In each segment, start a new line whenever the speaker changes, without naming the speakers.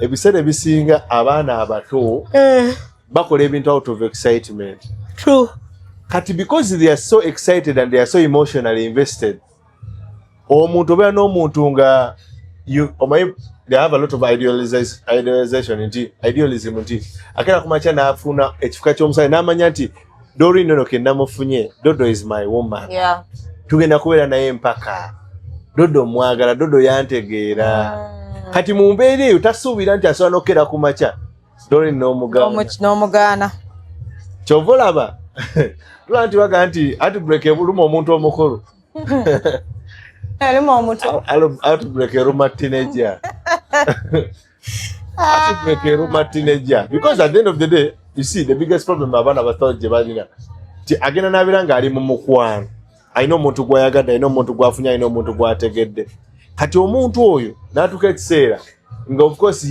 ebiseera ebisinga abaana abato bakola ebintu out of excitement.
True.
Kati because they are so excited and they are so emotionally invested. Omuntu obeera n'omuntu nga they have a lot of idealization idealism nti akera kumacha naafuna ekifuka ky'omusale n'amanya nti Dori nono ke namufunye Dodo is my woman.
Yeah.
Tugenda kubeera naye mpaka. Dodo mwagala, Dodo yantegeera. Kati mu mbeera eyo tasuubira nti asobola n'okera kumacha. Dori
n'omugaana.
Kyova olaba. Tulaba nti baga nti heartbreak ebuluma omuntu omukulu.
Eluma omuto.
Heartbreak eruma teenager. Heartbreak eruma teenager. Because at the end of the day, you see, the biggest problem abaana bato gye balina. Ti agenda n'abeera ng'ali mu mukwano. Alina omuntu gw'ayagadde, alina omuntu gw'afunye, alina omuntu gw'ategedde. Kati omuntu oyo n'atuuka ekiseera nga of course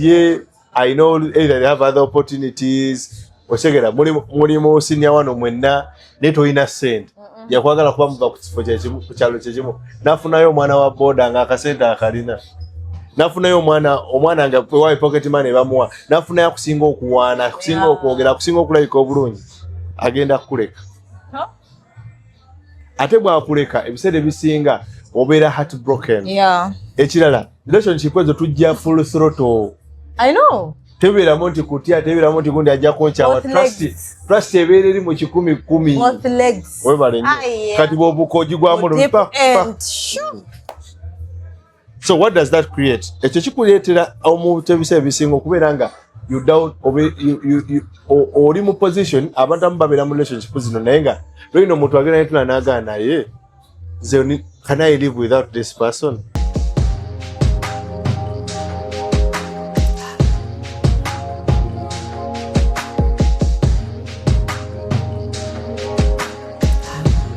I know either they have other opportunities. Osegera muri mu senior wano mwenna ne toyina ssente. Yakwagala kuba muva ku kifo kyekimu ku kyalo kyekimu. Nafunayo omwana wa boda nga akasente akalina. Nafunayo omwana nga wa pocket money bamuwa. Nafunayo akusinga okuwaana, akusinga okwogera, akusinga okulabika obulungi. Agenda kukuleka. Ate bw'akuleka ebiseera ebisinga obeera heartbroken.
Yeah.
Ekirala relationship ezo tujja full throttle.
I know.
Tebeeramu nti kutya, tebeeramu nti gundi ajja konkyawa. Trust ebeera eri mu 10-10.
Both legs.
Webale nnyo. Kati bw'obukoji gwamu lupa. So what does that create? Ekyo kikuleetera omuntu ebiseera ebisinga okubeera nga you doubt oli mu position abantu abamu babeera mu relationship zino naye nga lwino omuntu agenda netula n'agaana naye can I live without this person?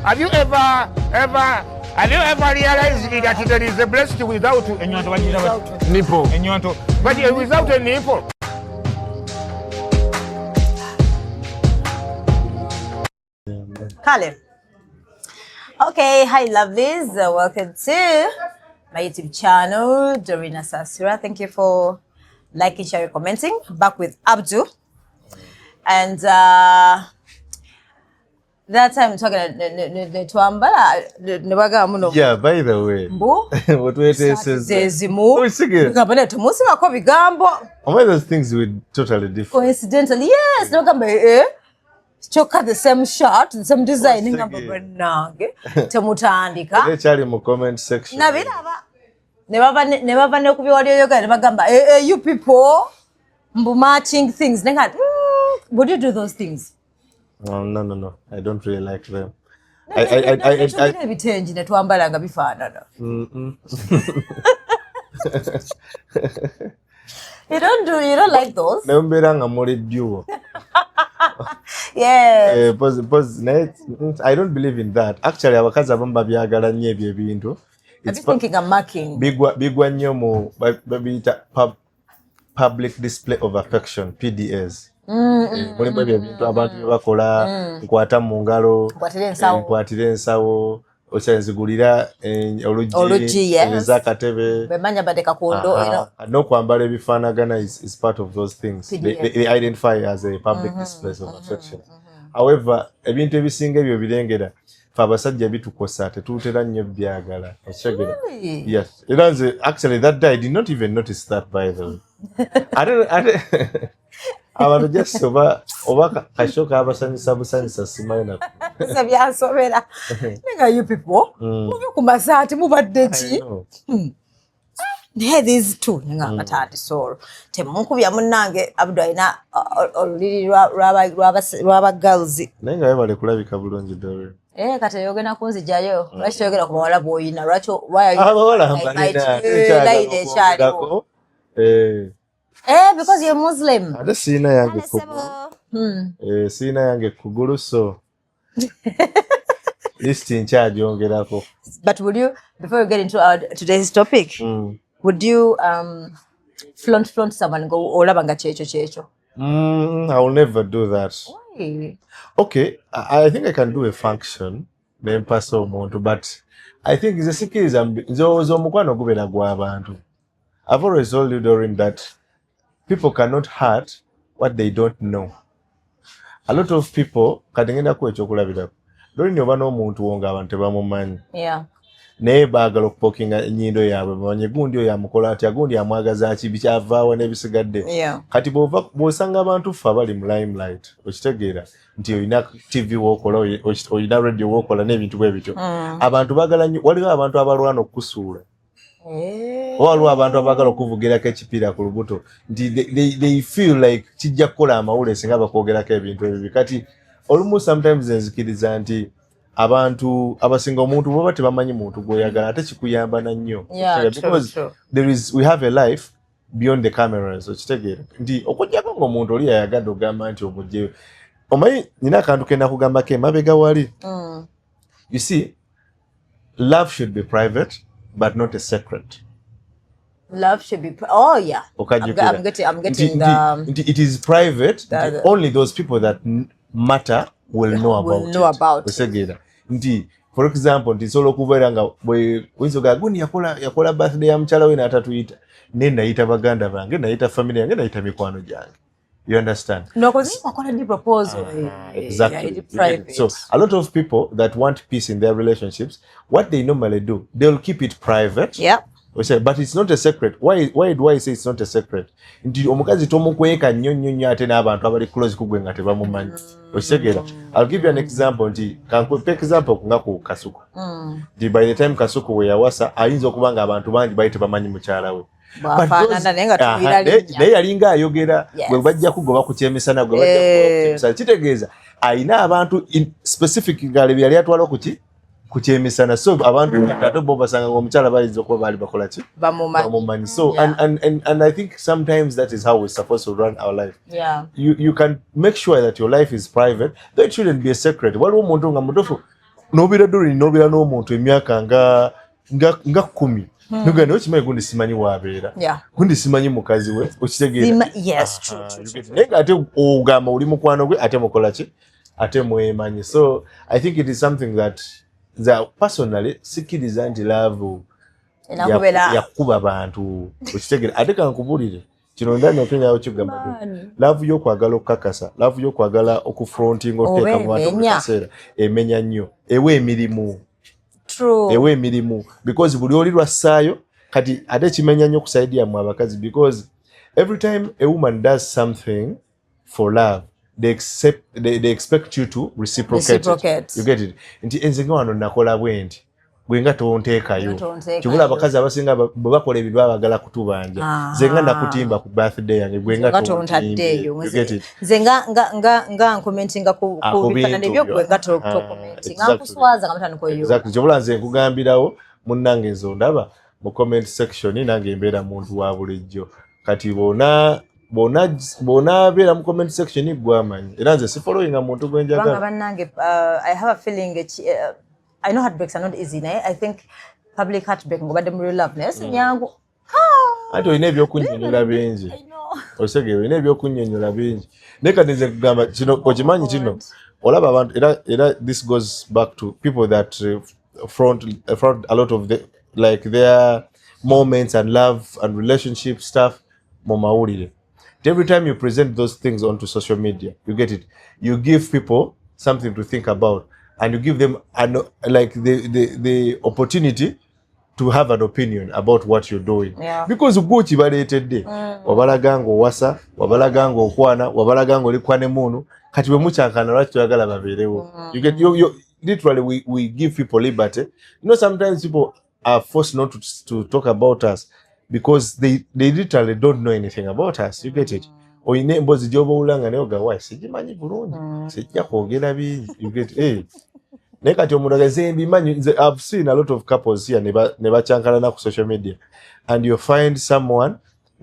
Have you ever realized that there is a breast without a nipple? But without a nipple.
Kale. Okay, hi lovelies. Welcome to my YouTube channel, Dorina Sasura. Thank you for liking, sharing, commenting. Back with Abdul. And that time talking the Twambala,
yeah, by the way. What we say is one of those things we totally different.
Coincidentally, yes, no choka the same shot, the same designing temutandika.
Echali mu comment section.
Na biraba. Never kubi wali yoga nebagamba you people mbu matching things. Would you do those things?
No. I don't really like them.
I bitenji ne twambala nga bifaanana. You don't like those?
Nembera nga muri duo.
Yes.
I don't believe in that. Actually, abakazi abamu babyagala nnyo ebyo ebintu.
I'm thinking I'm marking.
Bigwa nnyo mu babiyita public display of affection, PDAs. Mulimu ebyo ebintu abantu bye bakola nkwata mu ngalo, nkwatira ensawo, okyenzigulira olugi ez'akatebe.
Bemanya badeka kondo.
N'okwambala ebifaanagana is part of those things. They identify as a public display of affection. However, ebintu ebisinga ebyo birengera fe abasajja bitukosa tetutera nnyo byagala. Yes. Actually, that day I did not even notice that, by the way. Abantu just oba kashoka abasanyisa busanyisa simaina.
Sabyansobera. Nega you people. Mubi kumasati mubadde ki? These two nga katati soro. Temunkubya munnange Abdul ina oluliri lwaba girls.
Nenga yebale kulabika bulungi dore.
Kati yogena kunzijayo. Lwaki yogera ku bawala boyina. Lwaki why
abawala mbalina.
Because you're Muslim.
Ate sina yange kugulu. Sina yange kugulu so. List in charge ongerako. But
would you, before we get into our today's topic, would you flaunt someone and go olabanga checho?
I will never do that.
Why?
Okay, I think I can do a function, then pass on, but I think it's a sikiriza zo mukwano gubera gwa abantu. I've always told you during that people cannot hurt what they don't know. A lot of people kadengenda ko ekyokulabirako lori nyoba n'omuntu wo ng'abantu tebamumanyi naye baagala okupokinga ennyindo yaabwe bamanye gundi oyo amukola atya gundi amwagaza ki bikyavaawo n'ebisigadde kati bw'osanga abantu ffe abali mu limelight okitegeera nti olina tv wookola olina radio wookola n'ebintu bwe bityo abantu baagala nnyo waliwo abantu abalwana okukusuula waliwo abantu abaagala okuvugirako ekipiira ku lubuto nti they feel like kijja kukola amawulire singa bakwogerako ebintu ebyo kati olumu sometimes enzikiriza nti abantu abasinga omuntu baba tebamanyi muntu gw'oyagala ate kikuyamba na nnyo because we have a life beyond the cameras okitegeera nti okujjako ng'omuntu oli yayagadde ogamba nti omugjeyo omanyi nina akantu kenda kugambako emabega wali you see love should be private but not a secret.
Love should be I'm getting the
it is private. Only those people that matter will know about it. Nti for example nti solo kubeera nga bwe winzoga guni yakola birthday ya mchala we natatuyita nenda yita baganda bange nayita family yange nayita mikwano jange. You understand?
No, because wakola the proposal.
Exactly. So a lot of people that want peace in their relationships, what they normally do, they'll keep it private. But it's not a secret. Why do I say it's not a secret? Nti omukazi tomukweka nnyo ate n'abantu abali close kugwe nga tebamumanyi. Okitegera. I'll give you an example nti kankupe example nga ku Kasuku. Nti by the time Kasuku we yawasa ayinza okuba nga abantu bangi bayite bamanyi mukyala we. Naye yalinga ayogera gwe bajja kugoba ku kyemisana gwe bajja kugoba kitegeeza ayina abantu specific ngale byali atwala ku kyemisana so abantu ate bo basanga ng'omukyala bayinza okuba baali bakola ki bamumanyi so and I think sometimes that is how we're supposed to run our life. You can make sure that your life is private though it shouldn't be a secret. Waliwo omuntu nga mutofu n'obira duli n'obira n'omuntu emyaka nga 10 nugane okimanyi gundi simanyi wabeera gundi simanyi mukazi we okitegeera naye ate ogamba oli mukwano gwe ate mukola ki ate mwemanyi. So I think it is something that personally sikiriza nti love yakuba bantu okitegeera ate kankubulire kino ndani okenyawo kigamba love y'okwagala okukakasa love y'okwagala okufronting oteeka mu bantu mu kaseera emenya nnyo ewe emirimu ewe emirimu because buli oli lwassaayo kati ate kimenya nnyo kusaidia mu abakazi because every time a woman does something for love they expect you to reciprocate. You get it? Nti enzinga wano nakola bwenti gwenga tonteekayo kibula abakazi abasinga bwe bakola ebintu babagala kutubanja zenga nakutimba ku birthday yange gwenga tontaddeyo zenga commentinga ku bifanane byo gwenga to commentinga kuswaza kamatani ko yo exactly kibula nze nkugambirawo munnange enzo ndaba mu comment section nange embeera muntu wa bulijjo kati bona beera mu comment section gwamanyi era nze si following muntu gwenjagala bannange I have a feeling I know heartbreaks are not easy, I think public heartbreak ngoba dem real loveness nyangu ati oyina ebyokunnyonnyola bingi osegere oyina ebyokunnyonnyola bingi neka nze kugamba kino okimanyi kino olaba abantu era this goes back to people that front a lot of their moments and love and relationship stuff mu mawulire. Every time you present those things onto social media, you get it, you give people something to think about and you give them the opportunity to have an opinion about what you're doing. Because ugo kibaletedde wabalaga ngo wasa wabalaga ngo okwana wabalaga ngo likwane munu kati bwe muchankana lwaki tuyagala baberewo. You get you literally we give people liberty. You know, sometimes people are forced not to talk about us because they literally don't know anything about us. You get it? Oyine mbozi jobo ulanga ne ogawa sijimanyi bulungi sijja kwogera bingi. You get it? Nekati omulagaze mbimanyi I've seen a lot of couples here ne bachankana na ku social media and you find someone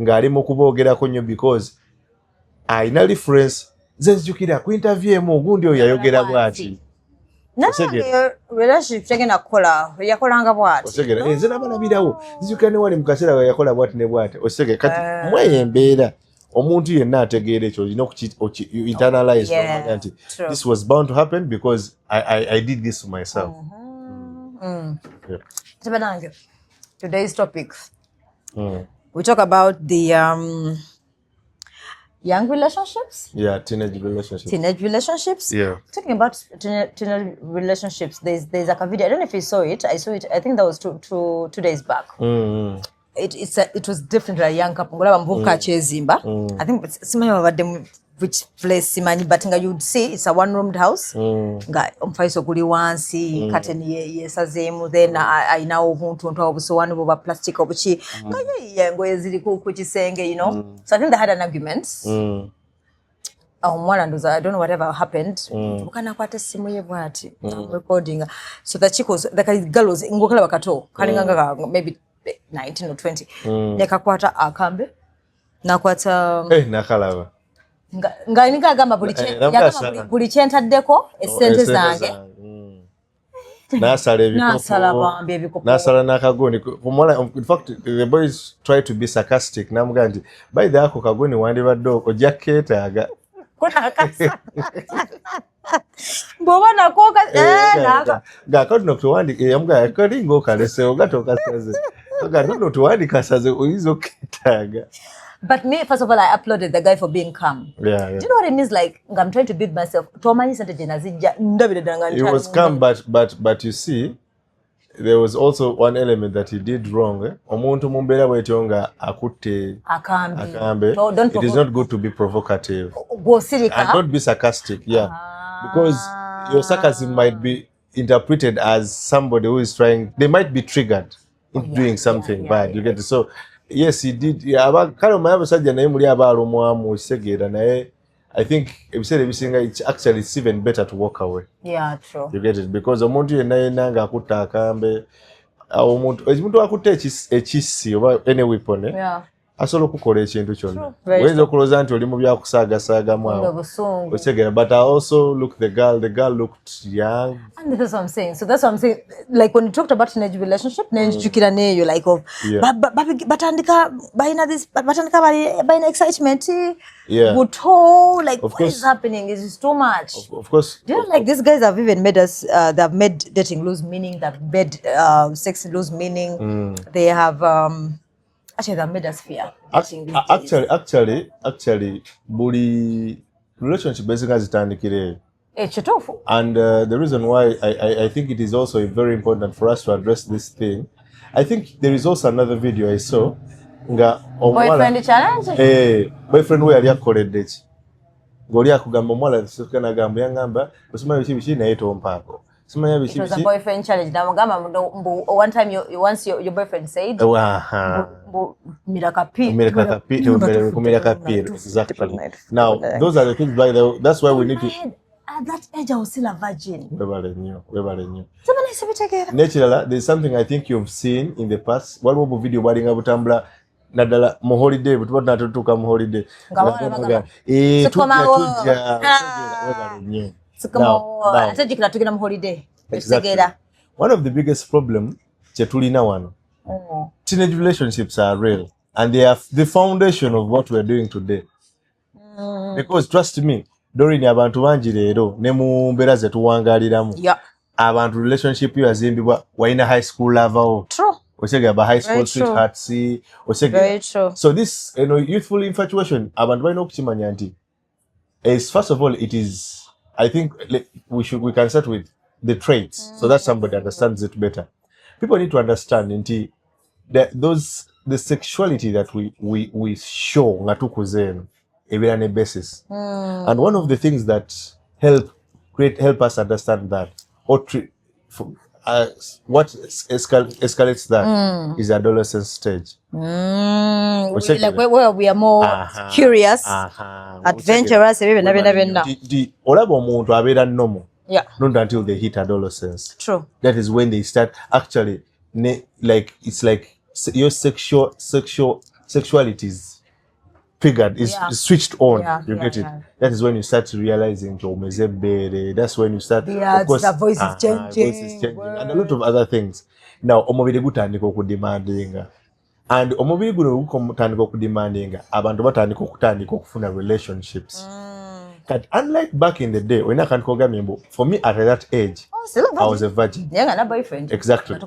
ngari mu kubogerako nnyo because aina reference zenzijukira ku interview mu gundi oyo yayogera bwati
relationship tegena kola yakolanga bwati
osegera nze nabalabirawo zizukira ne wali mu kaseera yakola bwati ne bwati osege kati mweyembeera omuntu yenna ategeera ekyo olina you internalize nti this was bound to happen because I did this to myself.
Today's topic we talk about the young relationships.
Yeah, teenage relationships.
Teenage relationships.
Yeah.
Talking about teenage relationships, there's like a video. I don't know if you saw it. I saw it. I think that was 2 days back. It was different. A young couple. I think which place simanyi, but you'd see it's a one-roomed house. Nga omufaiso kuli wansi, curtain yesazeemu, then ayina obuntu obusowaani bwa plastic obuki nga ye engoye ziri ku kisenge, you know. So I think they had an argument. Omwana ndoza, I don't know whatever happened. Mukana kwata essimu ye bwati recording. So the chick was the girl was ngokala bakato kalinga maybe 19 or 20. Nekakwata akambe nakwata
nakalaba
nga nika gamba buli kyentaddeko essente zange
nasala nakagoni. In fact, the boys try to be sarcastic. Namuga nti by the ako kagoni wandibadde ojja keetaaga
bwoba nakoka
ngakati nokutuwandika yamuga akalinga okalese ogata okasaze agati notuwandika saze oyinza okkeetaaga.
But me, first of all, I applauded the guy for being calm.
Yeah.
Do you know what it means? Like, I'm trying to build myself.
He was calm, but you see, there was also one element that he did wrong. Omuntu mumbera bwetonga akutte akambe. It is not good to be provocative. And don't be sarcastic. Yeah. Because your sarcasm might be interpreted as somebody who is trying. They might be triggered into doing something bad. You get it? So. Yes, he did. Abasajja naye muli abaalumwamu segera naye I think ebiseera ebisinga it's even better to walk away.
Yeah, true.
You get it? Because omuntu yenna nga akutta akambe omuntu akutta ekissi oba any weapon asobola okukola ekintu kyonna. Oyinza okulooza nti oli mu byakusaagasaagamu awo osegera, but I also look the girl looked young.
And that's what I'm saying. So that's what I'm saying. Like when you talked about teenage relationship, nenjukira neyo like of batandika bayina excitement.
Yeah.
Buto, like what is happening? Is too much.
Of course.
Do you know, like these guys have even made us they've made dating lose meaning, they've made sex lose meaning. They have actually that made us fear. Actually, buli
relationship basically zitandikire.
And
the reason why I think it is also very important for us to address this thing, I think there is also another video I saw.
Boyfriend challenge?
Boyfriend we yali akoledde ki? Ng'oli akugamba omuwala sikana gamba yangamba osoma biki naye tompaako.
It was a boyfriend challenge. One time, once your boyfriend said,
exactly. Now, those are the things like that. That's why we need to.
At that age, I was still a virgin.
Naturally, there's something I think you've seen in the past. One more video wedding abutambula nadala mu holiday but natutuka mu holiday. Exactly. One of the biggest problems chetulina wano. Teenage relationships are real and they are the foundation of what we are doing today. Because trust me, Dorini abantu bangi leero ne mu mbeera ze tuwangaliramu. Abantu relationship yo azimbibwa waina high school lover. True. Osegaba high school sweethearts.
Very true.
So this, youthful infatuation abantu balina okukimanya nti is first of all it is, I think we can start with the traits so that somebody understands it better. People need to understand nti the sexuality that we show ngatukuzenu ebera ne basis. And one of the things that help us understand that or what escalates that is adolescent stage.
Like where we are more curious, adventurous,
olaba omuntu abeera normal.
Yeah.
Not until they hit adolescence.
True.
That is when they start actually like it's like your sexuality is triggered, is switched on. You get it? That is when you start realizing that's when you start
of course the voice is changing
and a lot of other things. Now omubiri gutandika okudemandinga and omubiri guno gutandika okudemandinga abantu batandika okufuna relationships. But unlike back in the day, when I can't call Gamimbo, for me at that age, I was a virgin.
Yeah, no boyfriend.
Exactly.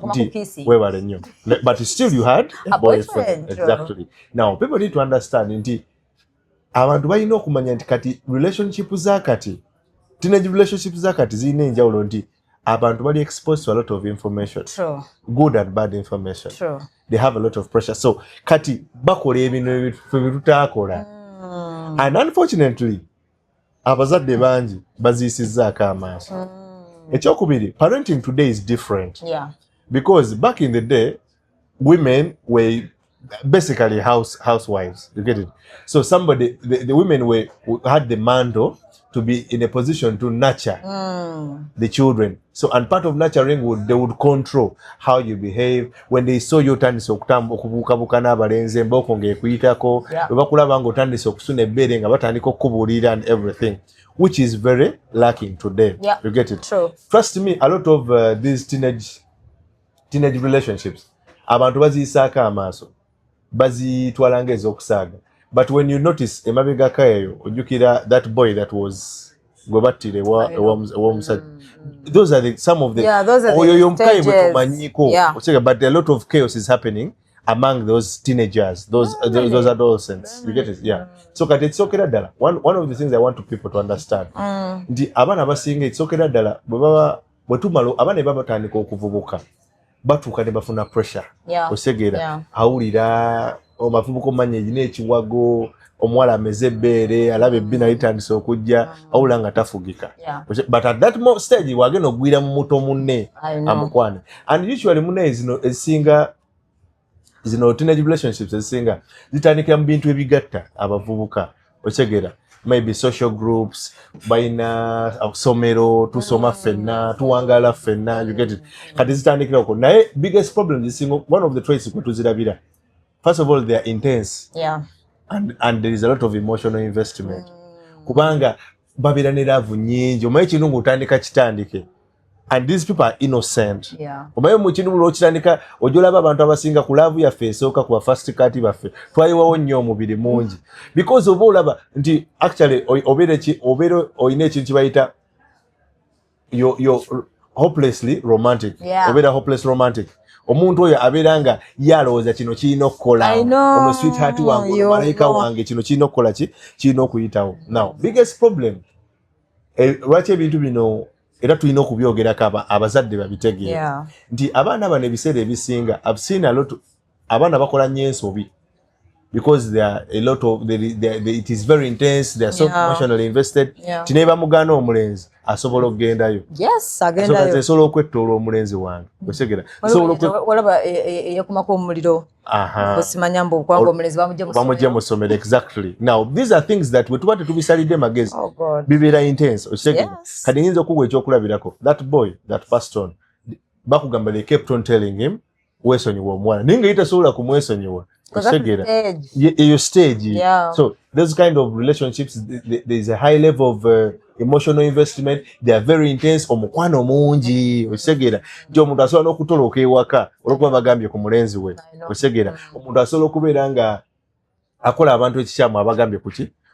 Where were you? But still, you had a boyfriend. Exactly. Now, people need to understand. Indeed, abantu balina okumanya nti kati relationship za kati teenage relationship za kati zirina enjawulo nti abantu bali exposed to a lot of information.
True.
Good and bad information.
True.
They have a lot of pressure. So kati bakola ebintu ebitutakola. And unfortunately abazadde bangi baziyisizzaako amaaso. Ekyokubiri, parenting today is different.
Yeah.
Because back in the day, women were basically housewives. You get it? So somebody, the women had the mantle to be in a position to nurture the children. So, and part of nurturing they would control how you behave. When they saw you tandise okubukabuka n'abalenzi mboko ng'ekuyitako, webakulaba ng'otandise okusuna ebbere nga batandika okubuulira and everything, which is very lacking today.
Yeah.
You get it?
True.
Trust me, a lot of these teenage relationships, abantu baziyisaako amaaso, bazitwala ng'ez'okusaaga. But when you notice emabega kayo ojukira that boy that was gobatire those are some of the but a lot of chaos is happening among those teenagers, those adolescents. You get it? Yeah. So kati tsokera dala. One of the things I want people to understand. Ndi abana basinga tsokera dala bwe tumalo abana baba tandika okuvubuka. Batuka ne bafuna pressure. Osegera awulira omavubuko manye n'ekiwago omuwala ameze ebbeere alaba ebbina litandise okujja awula nga tafugika. But at that stage wagenda ogwira mu muto munne amukwane. And usually munne ezisinga zino teenage relationships ezisinga zitandikira mu bintu ebigatta abavubuka. Osegera maybe social groups, baina somero, tusoma fenna, tuwangala fenna, you get it. Kati zitandikira okwo. Naye biggest problem zisinga, one of the traits kwe tuzirabira. First of all, they are intense.
Yeah.
And there is a lot of emotional investment. Kubanga babira ne love nyingi. Omaye kintu ng'otandika kitandike. And these people are innocent.
Yeah.
Omaye mu kintu ng'otandika ojolaba abantu abasinga ku love yaffe esooka ku first kati baffe. Twayiwawo nnyo omubiri mungi. Because oba olaba nti actually obeera oyina ekintu kibayita you're hopelessly romantic.
Yeah.
Obeera hopeless romantic. Omuntu oyo abeera yalowooza kino kirina okukola. Ono sweetheart wange, malayika wange, kino kirina okukola kirina okuyitawo. Now, biggest problem, lwaki ebintu bino era tulina okubyogerako abazadde babitegeere. Nti abaana bano ebiseera ebisinga, I've seen a lot, abaana bakola nnyo ensobi. Because they are a lot of, it is very intense, they are so emotionally invested. Tine bamugana omulenzi asobola okugendayo.
Yes, agendayo.
So asobola okwettoola omulenzi wange. Osegera.
Walaba yakumako omuliro. Osimanya mbu kwanga omulenzi
bamujja mu ssomero. Exactly. Now these are things that we tubate tubisalidde magezi.
Oh God.
Bibeera intense. Osegera. Kati nyinza okuwa ekyokulabirako. That boy that passed on. Bakugamba they kept on telling him weesonyiwa omwana. Ninga yitasobola kumwesonyiwa. Your stage.
Yeah.
So those kind of relationships, there is a high level of emotional investment. They are very intense. Omukwano mungi osegera jo omuntu asobola n'okutoloka ewaka olwokuba bagambye ku mulenzi we osegera omuntu asobola okubeera nga akola abantu ekikyamu abagambye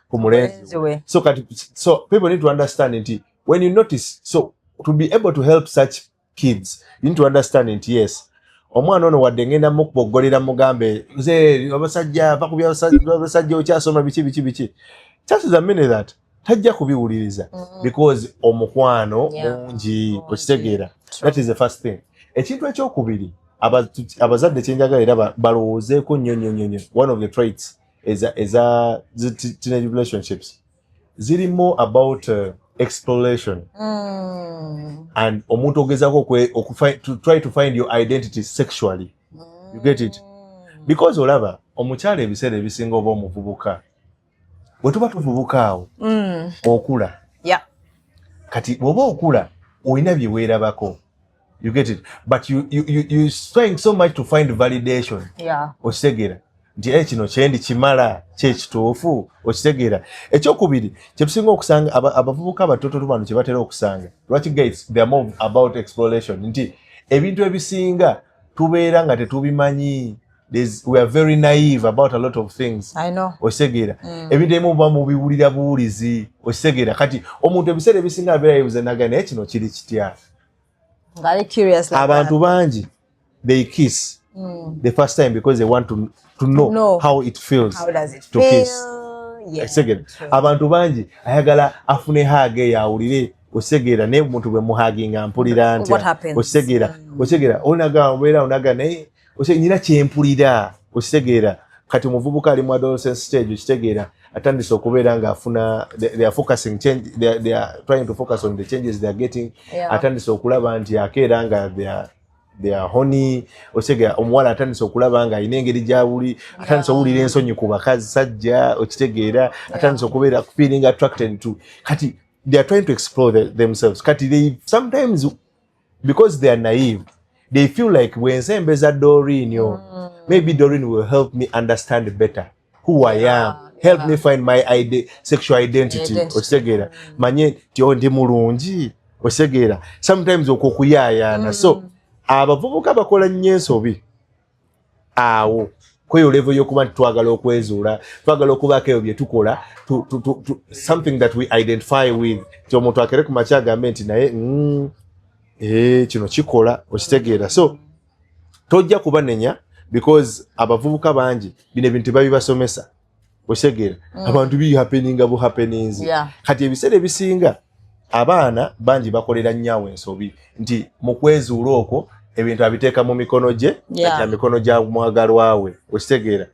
ku mulenzi we. So people need to understand nti when you notice, so to be able to help such kids you need to understand nti yes, omwana ono wadde ngenda mukuboggolera mugambe nze abasajja bakubya abasajja okyasoma biki chances are many that tajja kubiwuliriza because omukwano mungi okitegeera. That is the first thing. Ekintu ekyokubiri abazadde kyenjagala era balowoozeeko nnyo one of the traits is teenage relationships ziri more about exploration and omuntu ogezako to try to find your identity sexually. You get it? Because olaba omukyala ebiseera ebisinga oba omuvubuka bwe tuba tuvubuka awo okula. Kati bw'oba okula olina bye weerabako. You get it? But you trying so much to find validation. Okitegeera nti kino kyendi kimala kyekituufu okitegeera. Ekyokubiri kyetusinga okusanga abavubuka abatoto bano kye batera okusanga lwaki guys they are more about exploration nti ebintu ebisinga tubeera nga tetubimanyi. We are very naive about a lot of things.
I know.
Okitegeera ebintu ebimu muba mubiwulira buwulizi okitegeera. Kati omuntu ebiseera ebisinga abeera yebuuza naga naye kino kiri kitya. Abantu bangi they kiss the first time because they want to know how it feels.
How does it
to
feel?
Kiss. Osegera abantu bangi ayagala afune hage yawulire osegera ne muntu bwe muhaginga mpulira ntya osegera onaga naye nyina kyempulira osegera kati muvubuka ali mu adolescent stage osegera atandise okubeera nga afuna they are focusing change they are trying to focus on the changes they are getting atandise okulaba nti akeera nga they are honey osegera omuwala atandise okulaba nga ayina engeri gyawuli atandise owulira ensonyi ku bakazi sajja okitegeera atandise okubeera feeling attracted to kati they are trying to explore themselves kati they sometimes because they are naive they feel like when sembeza Doreen maybe Doreen will help me understand better who I am help me find my sexual identity osegera manye tyo ndi mulungi osegera sometimes okukuyayana so abavubuka bakola nnyo ensobi awo kweyo level yokuba twagala okwezuula twagala okubaako ebyo bye tukola something that we identify with kyo omuntu akere ku makya agambe nti naye kino kikola okitegeera so tojja kubanenya because abavubuka bangi bino ebintu babibasomesa osegera abantu bi happening abo happenings kati ebiseera ebisinga abaana bangi bakolera nnyawo ensobi nti mu kwezuula okwo ebintu abiteeka mu mikono gye kati mikono gya mwagalwawe okitegeera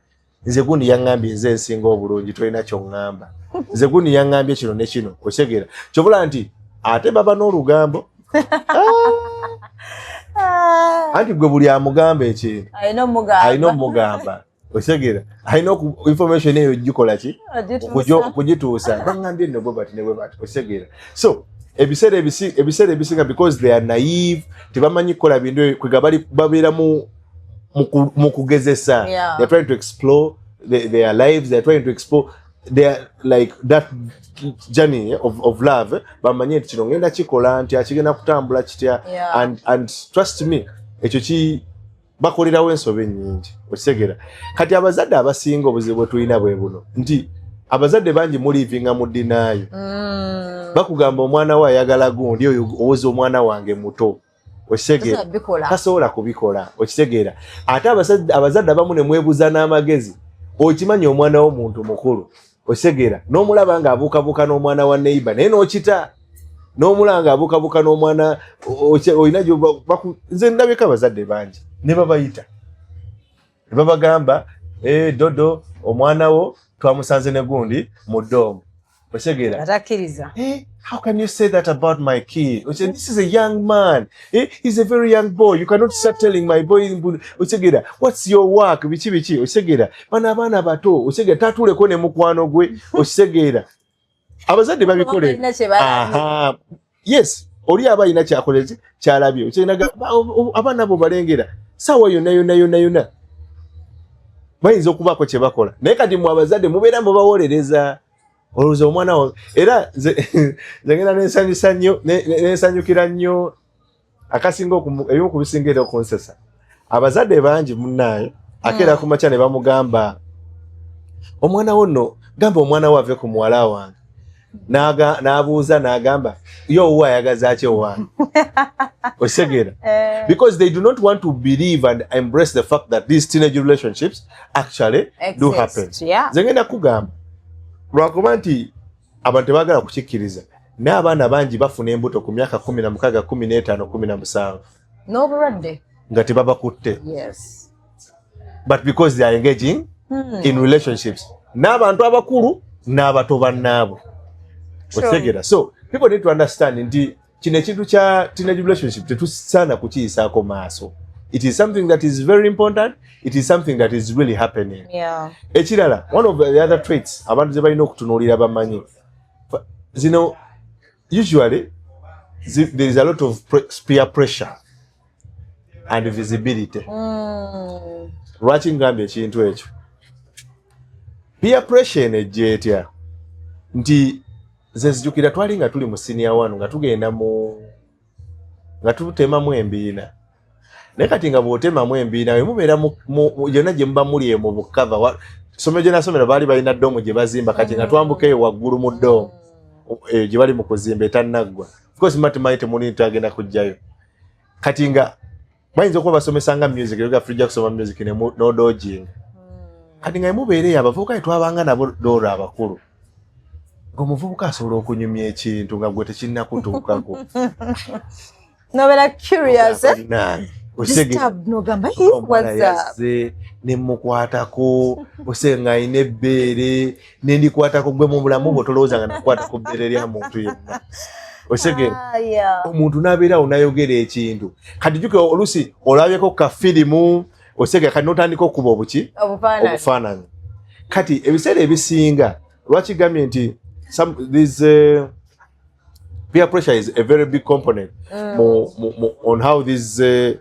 nze gundi yaŋŋambye nze ensinga obulungi tolina ky'oŋŋamba nze gundi yaŋŋambye kino ne kino okitegeera kyobula nti ate baba n'olugambo anti gwe buli amugamba ekintu alina omugamba okitegeera alina information eyo gikola ki okugituusa baŋŋambye nno bwe bati ne bwe bati okitegeera so ebiseera ebisinga because they are naive tebamanyi kukola bintu kwega babeera mu kugezesa they are trying to explore their lives they are trying to explore their like that journey of love bamanye nti kino ngenda kikola nti akigenda kutambula kitya and trust me ekyo ki bakolerawo ensobe nnyingi okitegeera kati abazadde abasinga obuzibu bwe tulina bwe buno nti abazadde bangi mulivinga mu ddinaayo bakugamba omwana we ayagala gundi oyo owoza omwana wange muto okitegeera tasobola kubikola okitegeera ate abazadde abamu ne mwebuuza n'amagezi okimanyi omwana w'omuntu mukulu okitegeera n'omulaba nga abuukabuuka n'omwana wa neighbor naye n'okita n'omulaba nga abuukabuuka n'omwana olina nze ndabika abazadde bangi ne babayita ne babagamba dodo omwana wo twamusanze ne gundi mu ddoomu okitegeera
atakkiriza
how can you say that about my kid? This is a young man. He's a very young boy. You cannot start telling my boy, what's your work? Bichi. Osegera. Bana bato. Osegera. Tatule kone mukwano gwe. Osegera. Abazadde babikole. Aha. Yes. Oli aba ina kyakolezi kyalabyo. Osegera. Abana bo balengera. Sawa yonna. Bayinza okubaako kye bakola. Naye kati mu abazadde mubeera mu bawolereza. Oluzo omwana wo era zengena nensanyukira nnyo akasinga ebimu ku bisinga okunsesa abazadde bangi munnaye akeera ku makya ne bamugamba omwana wo nno gamba omwana wo ave ku muwala wange n'abuuza n'agamba yo owa ayagaza ki owange osegera because they do not want to believe and embrace the fact that these teenage relationships actually do happen zengena kugamba lwakuba nti abantu tebaagala kukikkiriza n'abaana bangi bafuna embuto ku myaka 16, 15, 17
n'obulwadde
nga tebabakutte but because they are engaging in relationships n'abantu abakulu n'abato bannaabo otegera so people need to understand nti kino ekintu kya teenage relationship tetusaana kukiyisaako maaso. It is something that is very important. It is something that is really happening. Ekirala, one of the other traits abantu ze balina okutunuulira bamanyi. Usually there is a lot of peer pressure and visibility. Lwaki ngambye ekintu ekyo? Peer pressure nejja etya? Nti nze nzijukira twali nga tuli mu senior 1 nga tugenda nga tutemamu embiina. Naye kati nga bw'otemamu embiina we mubeera yonna gye muba muli mu bukava somero gye nasomera baali balina ddoomu gye bazimba kati nga twambuka eyo waggulu mu ddoomu gye bali mu kuzimba etannaggwa. Of course matimanyi temuli twagenda kujjayo. Kati nga bayinza okuba basomesa nga music yoga frijja kusoma music n'odojinga. Kati nga mubeera eyo abavubuka twabanga nabo doora abakulu Ngomuvubuka asobola okunyumya ekintu nga gwe tekinnakutuukako.
Nobera curious.
Disturb
nogamba what's up?
Ne mukwatako osenga ayina ebbeere ne ndikwatako gwe mu bulamu bwo tolowooza nga nakwatako bbeere lya muntu yenna. Osegera omuntu n'abeera onayogera ekintu kati jjuke oluusi olabyeko ka firimu osegera kati n'otandika okuba obufaananyi kati ebiseera ebisinga lwaki gambye nti peer pressure is a very big component on how these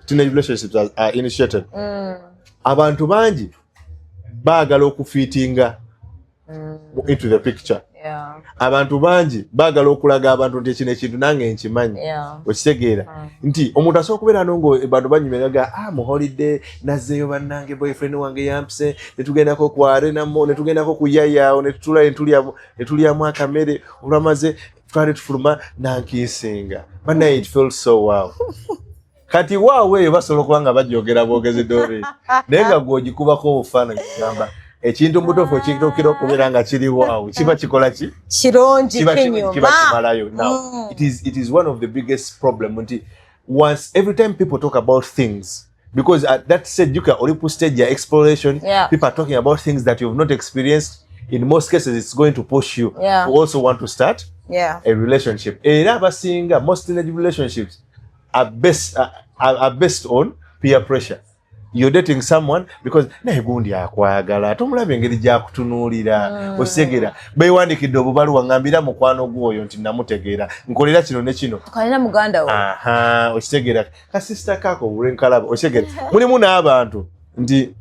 teenage relationships are initiated. Abantu bangi baagala okufiitinga into the picture. Abantu bangi baagala okulaga abantu nti kino ekintu nange nkimanyi. Okitegeera nti omuntu asobola okubeera nongo abantu banyumiraga mu holiday nazzeeyo bannange boyfriend wange yampise ne tugendako ku arenamo ne tugendako ku yayaawo ne tulyamu akamere olwamaze twali tufuluma nankiisinga bannaye it feels so wow. Kati waawe eyo basobola okuba nga bajogera boogezi Doreen naye nga gw'ogikubako obufaananyi kugamba ekintu mutofu ekituukira okubeera nga kiri waawe kiba kikola ki
kirungi kinyuma
kiba kimalayo. Now it is one of the biggest problem nti once every time people talk about things because at that stage you can only put stage your exploration people are talking about things that you've not experienced. In most cases it's going to push you to also want to start a relationship. Era abasinga most teenage relationships are based on peer pressure. You're dating someone because naye gundi akwagala tomulabe engeri gyakutunuulira osegera beewandikidde obubaluwa ngambira mukwano gwoyo nti namutegeera nkolera kino ne kino
kalina muganda wo
okitegeera kasisita kako bulenkalaba osegera mulimu n'abantu nti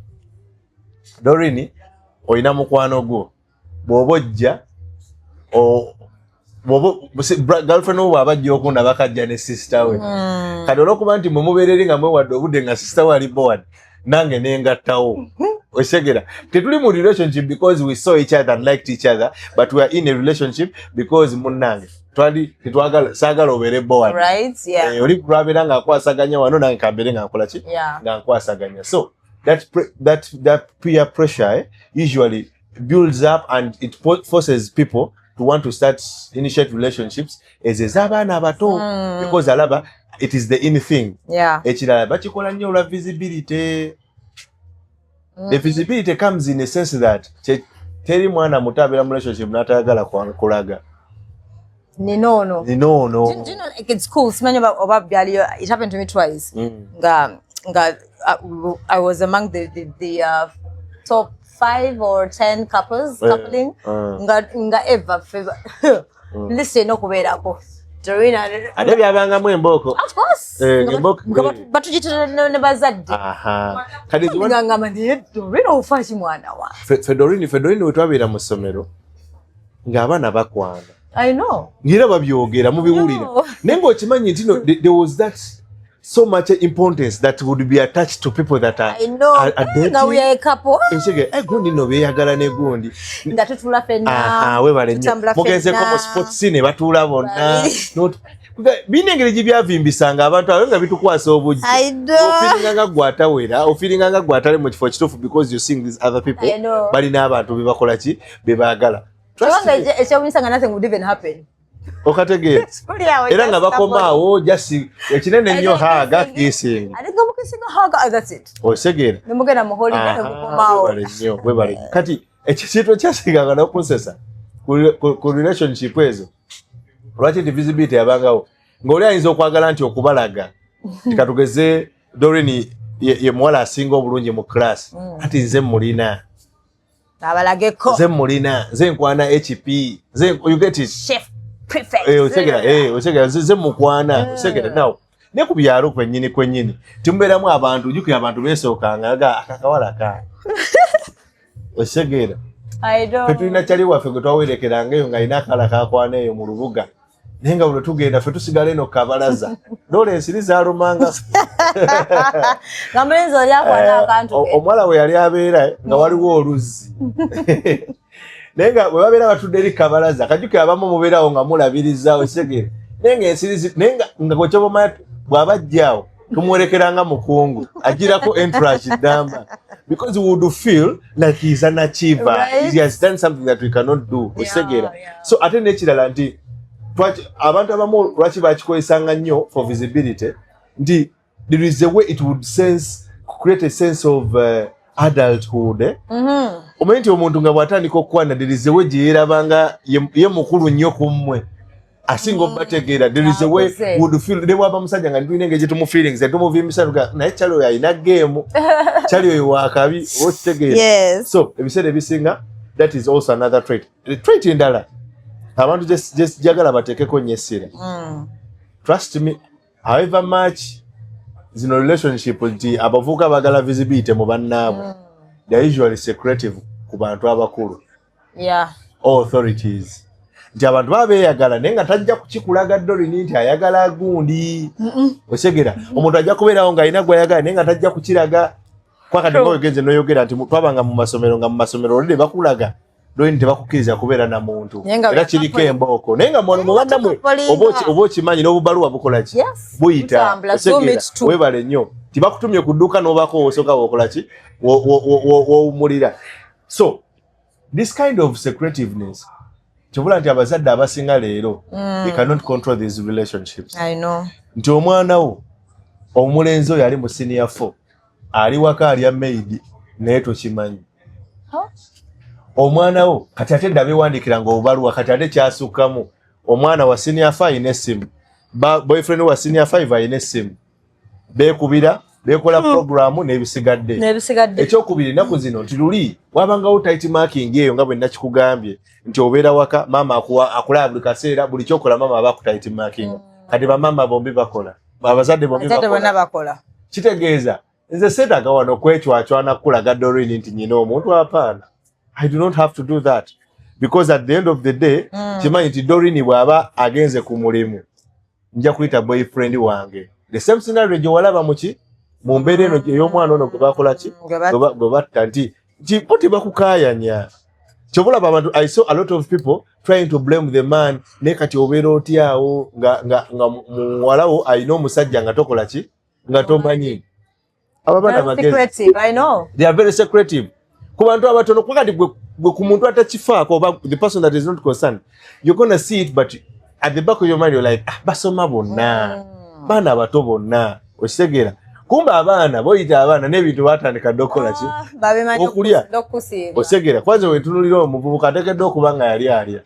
Doreen oyina mukwano gwo bw'oba ojja girlfriend wo abajja okunda bakajja ne sister we kati olwokuba nti mwe mubeerere nga mwewadde obudde nga sister we ali board nange nengattawo osegera tetuli mu relationship because we saw each other and liked each other but we are in a relationship because munnange tetwagala saagala obeere board oli kulwabeera nga akwasaganya wano nange kambeere nga nkola ki nga nkwasaganya. So that peer pressure usually builds up and it forces people to want to initiate relationships ez'abaana abato because alaba it is the in thing. Ekirala bakikola nnyo olwa visibility. The visibility comes in a sense that teri mwana muto abeera mu relationship n'atayagala kulaga.
Ninono.
Do you know
like it's cool. Simanyi oba byaliyo. It happened to me twice. I was among the top 5 or 10 coupling. Nga ever favor. Listen okubeerako. Doreen
ate byabangamu emboko.
Of course. Batujitira ne bazadde.
Kati
ngamba ndiye Doreen ofashi mwana wa.
Doreen wetwabeera mu ssomero ng'abaana bakwana.
I know.
Ngira babyogera mu biwulira. Naye ng'okimanyi nti there was that so much importance that would be attached to people that are dating.
Now we are a couple.
Gundi no beyagala ne gundi.
Nga tutula fenna.
Webale nnyo. Mugenze ko mu sports scene batuula bonna. Binengeri gibyavimbisanga abantu abo nga bitukwasa obujji. Ofiringa nga gwatawera, ofiringa nga gwatale mu kifo kituufu because you're seeing these other people. Bali n'abantu bebakola ki bebaagala.
Yafunisa nga nothing would even happen.
Okategeera. Era nga bakomaawo jasi ekinene nnyo haaga kissing.
Nga mukisinga haaga that's it.
Osegeera.
Nemugenda mu holiday mukomaawo.
Webale. Kati ekintu kyasiganga n'okusesa ku relationship ezo. Lwaki divisibility yabangawo ng'oli ayinza okwagala nti okubalaga tikatugeze Doreen ye muwala asinga obulungi mu class ati nze mulina
abalageko
nze mulina nze nkwana HP nze you get it
chef prefect
osegera nze mukwana osegera now ne ku byalo kwennyini timubeeramu abantu jukira abantu beesookanga akakawala ka osegera petulina kyali waffe gwe twawerekerangaeyo nga alina akala kakwana eyo mu lubuga naye nga bwe tugenda ffe tusigala eno kabalaza dole ensiri zaalumanga omuwala we yali abeera nga waliwo oluzzi naye nga bwe babeera batudde eri kabalaza kajjukira abamu mubeerawo nga mulabiriza osegere naye nga ensiri naye nga gwekyobamanya bw'abajjaawo tumuwerekeranga mukungu agirako entrash ddamba because we would feel like he's an achiever.
Right.
He has done something that we cannot do.
Yeah.
So ate nekirala nti abantu abamu lwaki bakikozesanga nnyo for visibility nti there is a way it would create a sense of adulthood. Omanyi nti omuntu nga bw'atandika okukwana there is a way gye yeerabanga ye mukulu nnyo ku mmwe asinga obategeera. There is a way would feel ne bw'aba musajja nga ntulina engeri tumu feelings tumuvimbisa naye kyali oyo alina geemu kyali oyo wakabi okitegeera. So ebiseera ebisinga that is also another trait. The trait endala abantu just jagala bateekeko nnyo essira. Trust me, however much zino relationship nti abavubuka bagala visibility mu bannaabwe they are usually secretive ku bantu abakulu authorities. Nti abantu babeeyagala naye nga tajja kukikulaga Dorini nti ayagala gundi. Osegera omuntu ajja kubeerawo ng'alina gw'ayagala naye nga tajja kukiraga kwakati ng'oyogenze n'oyogera nti twabanga mu masomero nga mu masomero olidde bakulaga Dorini tebakukkiriza kubeera na muntu era kiriko embooko naye nga mubannammwe oba okimanyi n'obubaluwa bukola ki buyita. Osegera weebale nnyo tibakutumye ku dduuka n'obaako osooka wokola ki wowumulira. So this kind of secretiveness kibula nti abazadde abasinga leero they cannot control these relationships.
I know.
Nti omwana wo omulenzi oyo ali mu senior 4 ali waka alya Maid naye tokimanyi. Omwana wo kati ate dda beewandikiranga obubaluwa kati ate kyasukkamu omwana wa senior 5 alina essimu boyfriend wa senior 5 alina essimu beekubira bekola programu n'ebisigadde. Ekyokubiri ennaku zino nti luli wabangawo tight marking eyo nga bwe nakikugambye nti obeera waka mama akulaba buli kaseera buli kyokola mama aba ku tight marking. Kati bamama bombi bakola abazadde bombi bakola. Kitegeeza nze seetaaga wano okwecwacwana kukulaga Dorini nti nyina omuntu apaana. I do not have to do that because at the end of the day kimanyi nti Dorini bw'aba agenze ku mulimu nja kuyita boyfriend wange. The same scenario gye walaba muki mu mbeera eno ey'omwana ono gwe bakola ki gwe batta nti bo tebakukaayanya. Kyobulaba abantu I saw a lot of people trying to blame the man naye kati obeera otyawo nga muwalawo alina omusajja nga tokola ki nga tomanyi. Abaana bagezi they are very secretive ku bantu abatono kwakati gwe ku muntu atakifaako oba the person that is not concerned you're gonna see it but at the back of your mind you're like basoma bonna baana abato bonna okitegeera. Kumbe abaana boyita abaana n'ebintu batandika ddokola ki okulya osegera kwanza wetunulira omuvubuka ateekeddwa okuba nga yali alya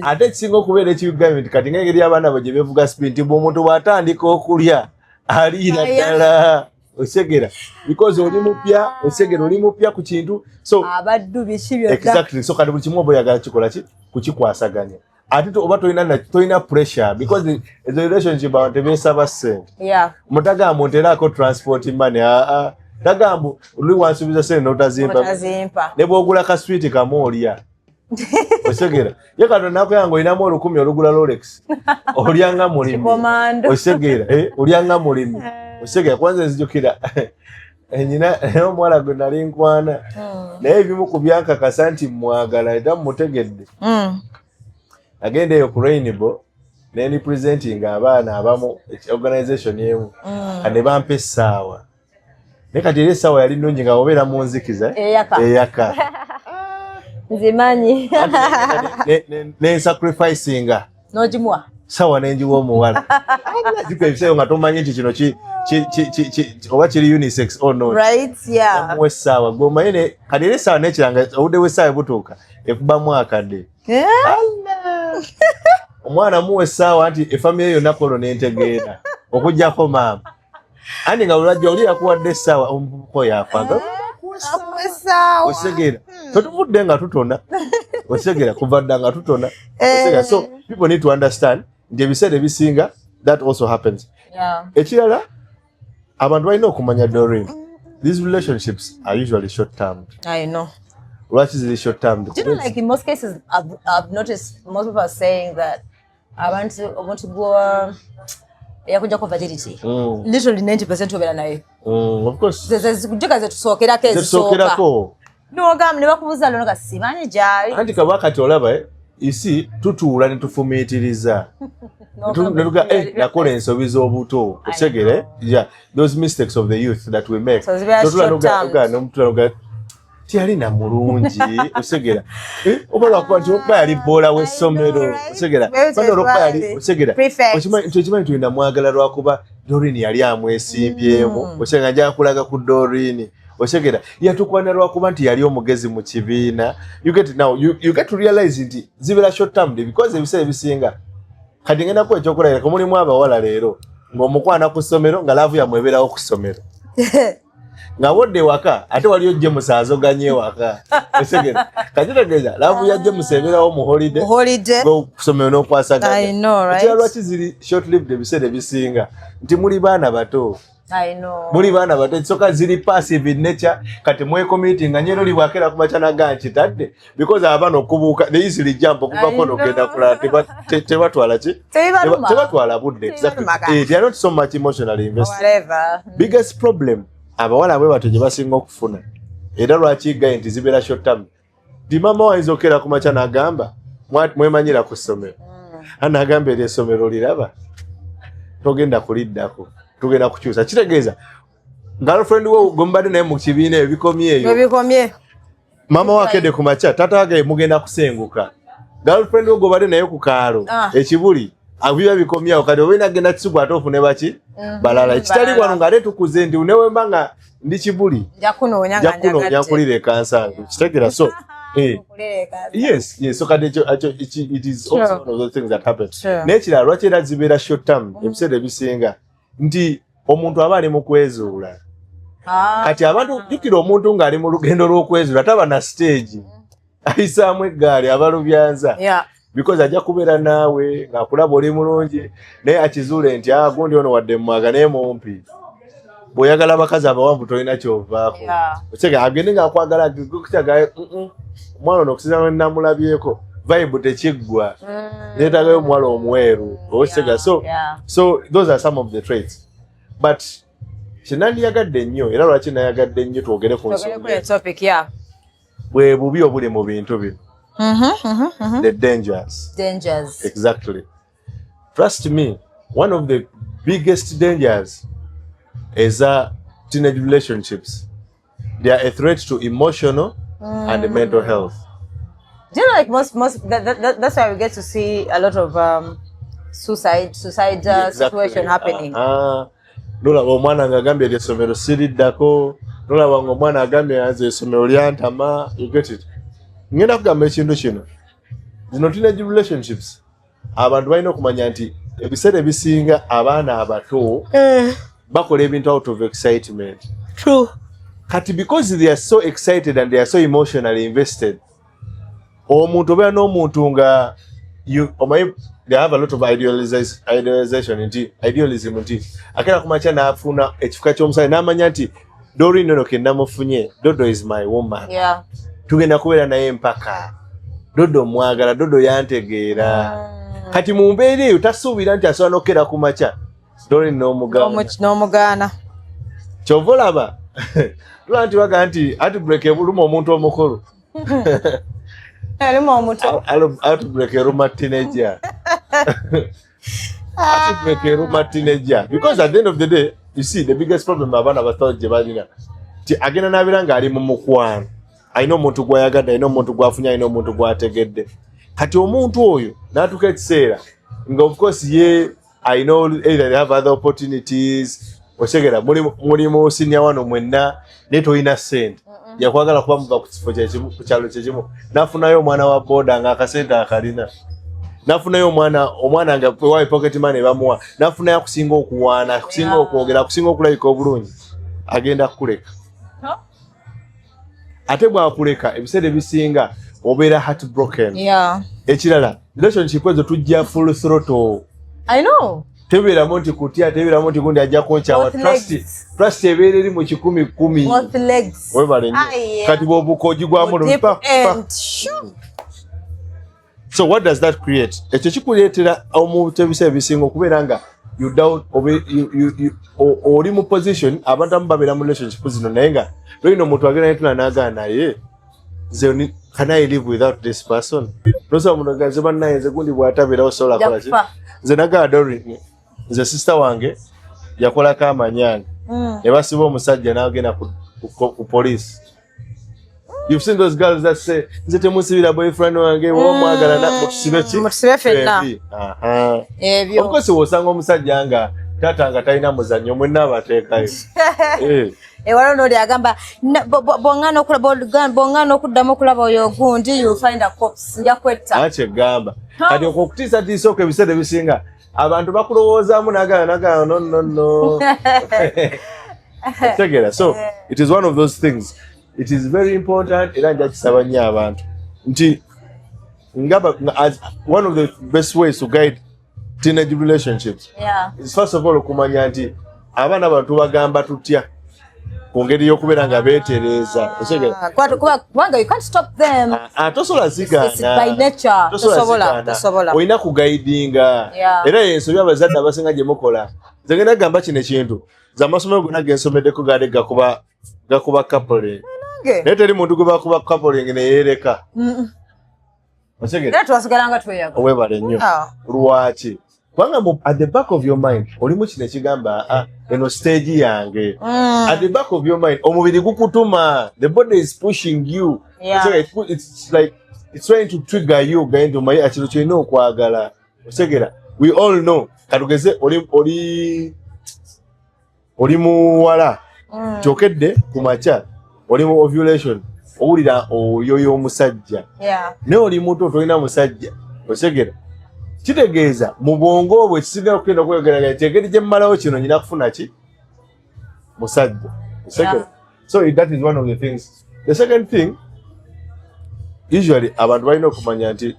ate kisinga okubeera ekibigambye nti kati ng'engeri abaana bwe gye beevuga speed nti bw'omuntu bw'atandika okulya aliira ddala osegera because oli mupya osegera oli mupya ku kintu so
abaddu biki byonna
exactly so kati buli kimu oba oyagala kikola ki kukikwasaganya ate oba tolina pressure because the relationship abantu tebeesaba ssente. Mutagamba onteraako transport money tagamba oli wansuubiza ssente n'otazimpa ne bw'ogula ka sweet kamu olya osegera ye kati nakuyanga olinamu 10 olugula Rolex olyanga mulimi osegera olyanga mulimi osegera kwanza nzijukira nyina omuwala gwe nali nkwana naye ebimu ku byankakasa nti mwagala era mutegedde agenda eyo ku Rainbow ne presenting abaana abamu organization emu ne bampa essaawa naye kati era essaawa yali nnungi nga obeera mu nzikiza eyaka
nzimanyi
ne sacrificinga
n'ogimuwa
sawa nenjiwa omuwala ziko ebiseera nga tomanyi nti kino oba kiri unisex or not amuwa essaawa gwomanyi ne kati era essaawa nekiranga obudde bw'essaawa butuuka ekubamu akadde omwana muwe essaawa nti efamily yonna kono nentegeera okujjako maama andi nga olwajja oli yakuwadde essaawa omuvubuka yakwanga osegera tetuvudde nga tutona osegera kuva dda nga tutona osegera so people need to understand nti ebiseera ebisinga that also happens. Ekirala abantu balina okumanya Doreen these relationships are usually short term.
I know.
What is the short term?
Do you know, like in most cases, I've noticed most people are saying that I want to go. Yakuja kwa fertility. Literally 90% obera nayo.
Of course.
Zikujuka zetusokera ko. No gam ne bakubuza lono kasimanyi jali.
Anti kabaka tolaba you see tutuula ne tufumiitiriza nakola ensobi z'obuto osegere yeah those mistakes of the youth that we make so tiyalina mulungi osegera oba lwakuba nti okuba yali boola w'essomero osegera olwokuba yali osegera okimanyi tulina mwagala lwakuba Doreen yali amwesimbyemu osegera nja kulaga ku Doreen osegera yatukwana lwakuba nti yali omugezi mu kibiina you get to realize nti zibera short term because ebiseera ebisinga kati ngenda ku ekyokulabira ko mulimu abawala leero ng'omukwana ku ssomero nga laavu yamweberawo ku ssomero nga wodde waka ate waliyo James azoganye waka esegera kakitegeeza laavu ya James eberawo mu holiday kusomero n'okwasaganya
I know right
ekirala lwaki ziri short lived ebiseera ebisinga nti muli baana bato
I know
muli baana bato ekisooka ziri passive in nature kati mwecommitting nga nyero libwakera kumakyanaga nkitadde because abaana okubuuka they easily jump okuvako n'ogenda kulala tebatwala ki tebatwala budde they are not so much emotionally invested biggest problem abawala bwe bato gye basinga okufuna era lwaki gaye nti zibeera short term ndi mama wayinza okera ku makya n'agamba mwemanyira ku ssomero anagamba eri essomero liraba togenda kuliddako tugenda kukyusa kitegeeza girlfriend wo gombadde naye mu kibiina ebikomye eyo mama wakedde ku makya tata wage mugenda kusenguka girlfriend wo gobadde naye ku kaalo ekibuli abiba bikomyawo kati oba inagenda kisugu ate ofune baki balala ekitali wano ng'ate tukuze ndi newemba nga ndi kibuli njakunoonya kulira ekansange kitegera so yes so kati it is also one of those things that happen n'ekirala lwaki era zibeera short term ebiseera ebisinga nti omuntu aba ali mu kwezuula kati abantu jjukira omuntu ng'ali mu lugendo lw'okwezuula taba na stage ayisaamu eggaali abalubyanza because ajja kubeera naawe ng'akulaba oli mulungi naye akizuule nti gundi ono wadde mwaga naye mumpi bw'oyagala abakazi abawanvu tolina kyovaako okitega agende ng'akwagala kutagaye omwana ono okusinza lwe namulabyeko vibe tekiggwa neetagayo omuwala omweru okitega so those are some of the traits but kinandiyagadde ennyo era lwaki nayagadde nnyo twogere ku nsonga bwe bubi obuli mu bintu bino the dangers exactly trust me one of the biggest dangers is teenage relationships. They are a threat to emotional and mental health.
Do you know, like that's why we get to see a lot of suicide situation happening.
Nola omwana ngagambye lye somero siriddako nola wange omwana agambye yanze somero lyantama you get it ngenda kugamba ekintu kino zino teenage relationships abantu balina okumanya nti ebiseera ebisinga abaana abato bakola ebintu out of excitement.
True.
Kati because they are so excited and they are so emotionally invested omuntu obeera n'omuntu nga they have a lot of idealization idealism nti akera kumakya n'afuna ekifuka ky'omusale n'amanya nti Doreen ono ke namufunye Dodo is my woman. Tugenda kubeera naye mpaka Dodo mwagala Dodo yantegeera kati mu mbeera eyo tasuubira nti asobola n'okera ku makya Doreen n'omugaana kyova olaba tula nti baga nti outbreak ebuluma omuntu omukulu outbreak eruma teenager outbreak eruma teenager because at the end of the day you see the biggest problem abaana bato gye balina ti agenda n'abeera ng'ali mu mukwano alina omuntu gw'ayagadde alina omuntu gw'afunye alina omuntu gw'ategedde kati omuntu oyo n'atuuka ekiseera nga of course ye I know either they have other opportunities osegera mulimu senior wano mwenna naye tolina ssente yakwagala kuba muva ku kifo ku kyalo kyekimu nafunayo omwana wa boda ng'akasente akalina nafunayo omwana nga wawe pocket money bamuwa nafunayo akusinga okuwaana akusinga okwogera akusinga okulabika obulungi agenda kukuleka ate bw'akuleka ebiseera ebisinga obeera heartbroken ekirala relationship ezo tujja full throttle.
I know.
Tebeeramu nti kutya tebeeramu nti gundi ajja konkyawa trust ebeera eri mu 10-10
both legs
webale nnyo kati bw'obuuka ogigwamu so what does that create ekyo kikuleetera omuntu ebiseera ebisinga okubeera nga oli mu position abantu amu babeera mu relationship zino naye nga lolina omuntu agenda netula n'agaana naye can I live without this person? No someone gaze bannaye nze gundi bwatabira osobola kola ki nze naga Dorin nze sister wange yakola ka amanyanga ne basiba omusajja n'agenda ku police. You've seen those girls that say nze temusibira boyfriend wange w'omwagala na musibe fenna. Of course wosanga omusajja nga tatanga talina muzannyo mwenna abateekayo.
Wano noli agamba bongana okuddamu okulaba oyo gundi you find a corpse nja kwetta.
Ache gamba kati okukutiisa oku ebiseera ebisinga abantu bakulowoozaamu nagala no. So it is one of those things. It is very important era nja kisaba nnyo abantu nti as one of the best ways to guide teenage relationships is first of all okumanya nti abaana bantu bagamba tutya ku ngeri y'okubeera nga beetereeza.
Kubanga you can't stop them.
Tosobola zigaana.
It's by nature. Tosobola.
Olina kugaidinga. Era y'ensobi abazadde abasinga gye mukola. Nze ngenda gamba kino ekintu. Z'amasomero gonna ge nsomeddeko gaali gakuba coupling. Naye teri muntu gwe bakuba coupling ne yeereka.
Era twasigalanga tweyaga.
Owebale nnyo. Lwaki? Kubanga at the back of your mind olimu kino ekigamba eno stage yange. At the back of your mind omubiri gukutuma. The body is pushing you. It's like it's trying to trigger you going to my akiro kyolina okwagala. Osegera. We all know katugeze oli muwala kyokedde ku makya oli mu ovulation owulira oyo y'omusajja naye oli muto tolina musajja. Osegera kitegeeza mu bwongo bwe kisigala okugenda okwegeraganya tegeri gye mmalawo kino nyina kufuna ki musajja. So that is one of the things. The second thing, usually abantu balina okumanya nti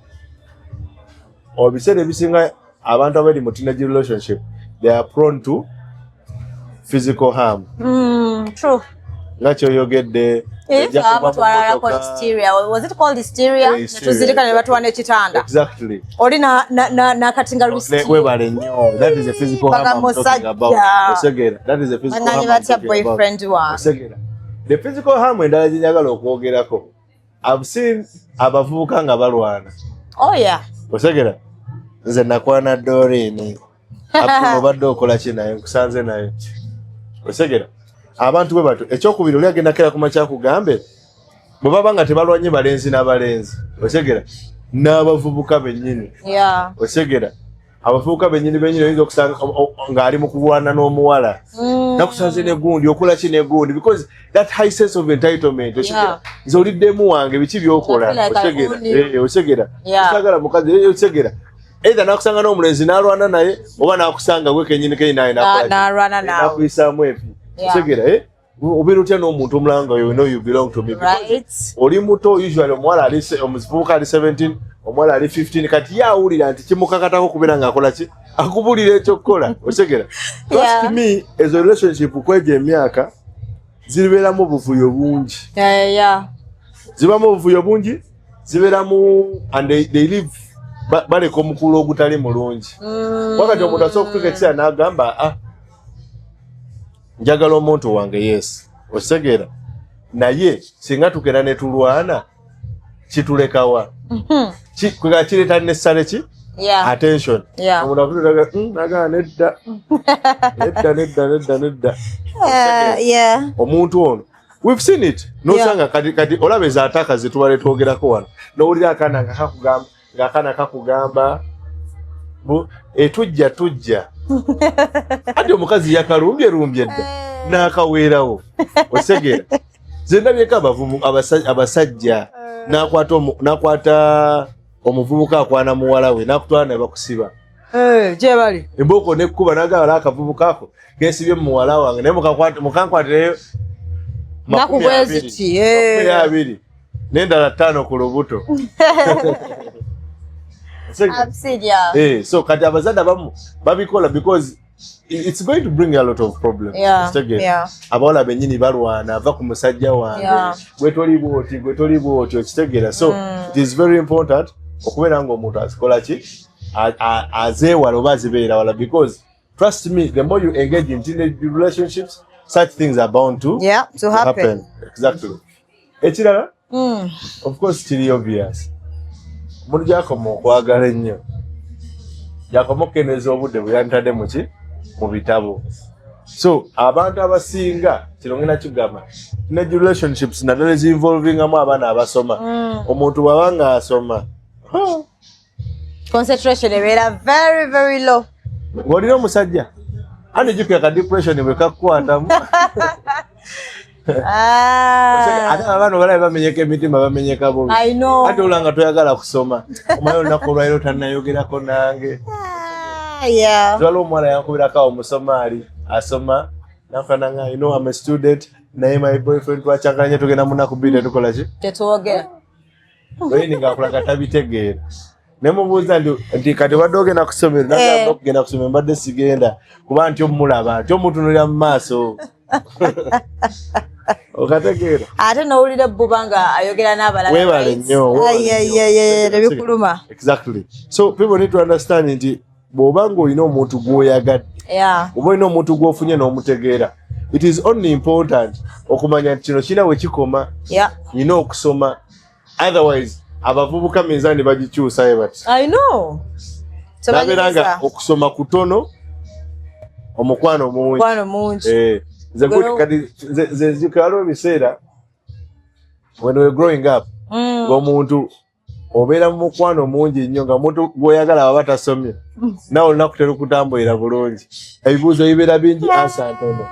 obiseera ebisinga abantu abali mu teenage relationship they are prone to physical harm.
True.
Ngakyo oyogedde
was it called hysteria? Netuzirika ne batwana ekitanda.
Exactly.
Oli na katinga risk.
Webale nnyo. That is a physical harm I'm talking about. Osegera. That is a physical harm I'm talking
boyfriend
about. Osegera. The physical harm endala gye njagala okwogerako. I've seen abavubuka nga balwana.
Oh yeah.
Osegera. Nze nakwana Dorin. Abdul obadde okola ki naye nkusanze naye. Osegera. Abantu bwe bato ekyokubiri oli agenda kera ku makya kugambe bwe baba nga tebalwanye balenzi n'abalenzi. Osegera n'abavubuka bennyini. Osegera abavubuka bennyini oyinza okusanga ng'ali mu kulwana n'omuwala nakusanze negundi okola ki negundi because that high sense of entitlement. Osegera nze oliddemu wange biki byokola. Osegera osagala mukazi. Osegera either nakusanga n'omulenzi n'alwana naye oba nakusanga gwe kennyini naye nakuyisaamu epi. Osegera obeera otya n'omuntu omulanga you know you belong to me. Oli muto usually omuvubuka ali 17 omuwala ali 15 kati yawulira nti kimukakatako kubeera ng'akola ki akubulira ekyokukola. Osegera trust me ezo relationship kwegya emyaka zibeeramu obuvuyo bungi. Zibamu obuvuyo bungi zibeeramu and they live baleka omukulu ogutali mulungi. Wakati omuntu asobola okutuuka ekiseera n'agamba njagala omuntu wange yes. Osegera naye singa tukera ne tulwana kitulekawa kwega kireeta nessale ki attention. Omuntu akutulaga nagaa nedda. Omuntu ono we've seen it nosanga kati olaba ezaataka zetubale twogerako wano nowulira akaana ng'akaana kakugamba tujja ati omukazi yakalumbye dda n'akaweerawo. Osegera ze ndabyeko abasajja n'akwata omuvubuka akwana muwala we n'akutwala ne bakusiba
gye bali
embooko nekkuba n'agala akavubuka ako kensibye muwala wange naye mukankwatireyo 20 n'endala 5 ku lubuto. So kati abazadde abamu babikola because it's going to bring a lot of problems. Abawala bennyini balwana ava ku musajja wange gwe toli bwoti okitegeera. So it is very important okubeera ng'omuntu azikola ki azeewala oba azibeera wala because trust me the more you engage in teenage relationships such things are bound to happen. Exactly. Ekirala Of course kiri obvious. Omuntu gyakoma okwagala ennyo. Gyakoma okukendeeza obudde bwe yantadde mu bitabo. So abantu abasinga kino ngenda kigamba teenage relationships naddala ezinvolvingamu abaana abasoma. Omuntu bw'aba nga asoma
concentration ebeera very very low.
Ng'olina omusajja anijjukira ka depression bwe kakkwatamu. Ate abaana balabe bamenyeka emitima bamenyeka bubi. Ate olanga toyagala kusoma. Omanyi olunaku olwaliro tannayogerako nange. Zwala omwana yankubirako awo Musomaali asoma nafana nga I'm a student naye my boyfriend twacyankalanye tugenda munaku bbiri tukola ki?
Tetwogera.
Oyini ng'akulaga tabitegeera. Ne mubuuza nti kati wadde ogenda kusomera nagamba okugenda kusomera mbadde sigenda kuba nti omulaba nti omutunulira mu maaso. Okategeera. Ate
n'owulira bbuba nga ayogera n'abalala.
Weebale nnyo.
Ebikuluma.
Exactly. So people need to understand nti bw'oba ng'olina omuntu gw'oyagadde. Oba olina omuntu gw'ofunye n'omutegeera. It is only important okumanya nti kino kina we kikoma. Nina okusoma. Otherwise abavubuka minzaani bagikyusayo bati.
I know.
Nabeeranga okusoma kutono omukwano mungi.
Mukwano mungi.
Nze nzikala ebiseera when we were growing up ng'omuntu obeera mu mukwano mungi nnyo nga muntu gw'oyagala aba batasomye nawe olina kutera okutambulira bulungi ebibuuzo bibeera bingi ansa ntono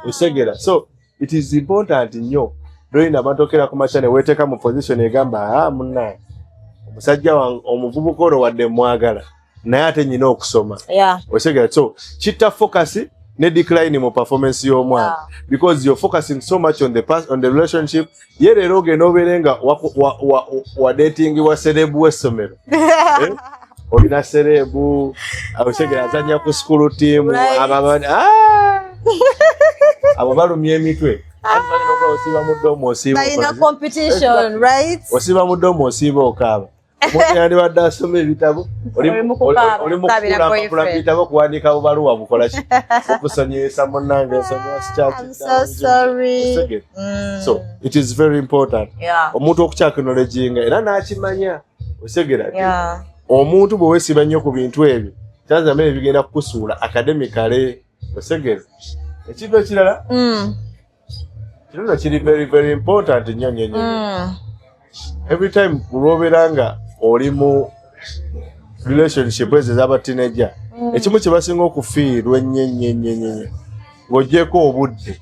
osegera. So it is important nnyo lolina amatokera ku makya ne weeteeka mu position egamba munnaye omusajja wange omuvubuka ono wadde mwagala naye ate nyina okusoma osegera. So kitta focus ne decline mu performance y'omwana because you're focusing so much on the relationship. Ye leero ogenda obeere nga wa dating wa serebu w'essomero. Olina serebu osegera azannya ku school team abo balumya emitwe. Osiba mu ddomo osiiba okaaba. Omuntu yandibadde asoma ebitabo oli mukula bitabo kuwandiika bubaluwa bukola ki okusonyesa munnange ensonga sikyaki. So it is very important omuntu okukyakinoleginga era n'akimanya osegera omuntu bwe weesiba nnyo ku bintu ebyo kyazamene bigenda kukusuula academically osegera. Ekintu ekirala kino kiri very very important nnyo. Every time lwobeeranga oli mu relationship ezo ez'aba teenager ekimu kye basinga okufiirwa ennyo ng'oggyeko obudde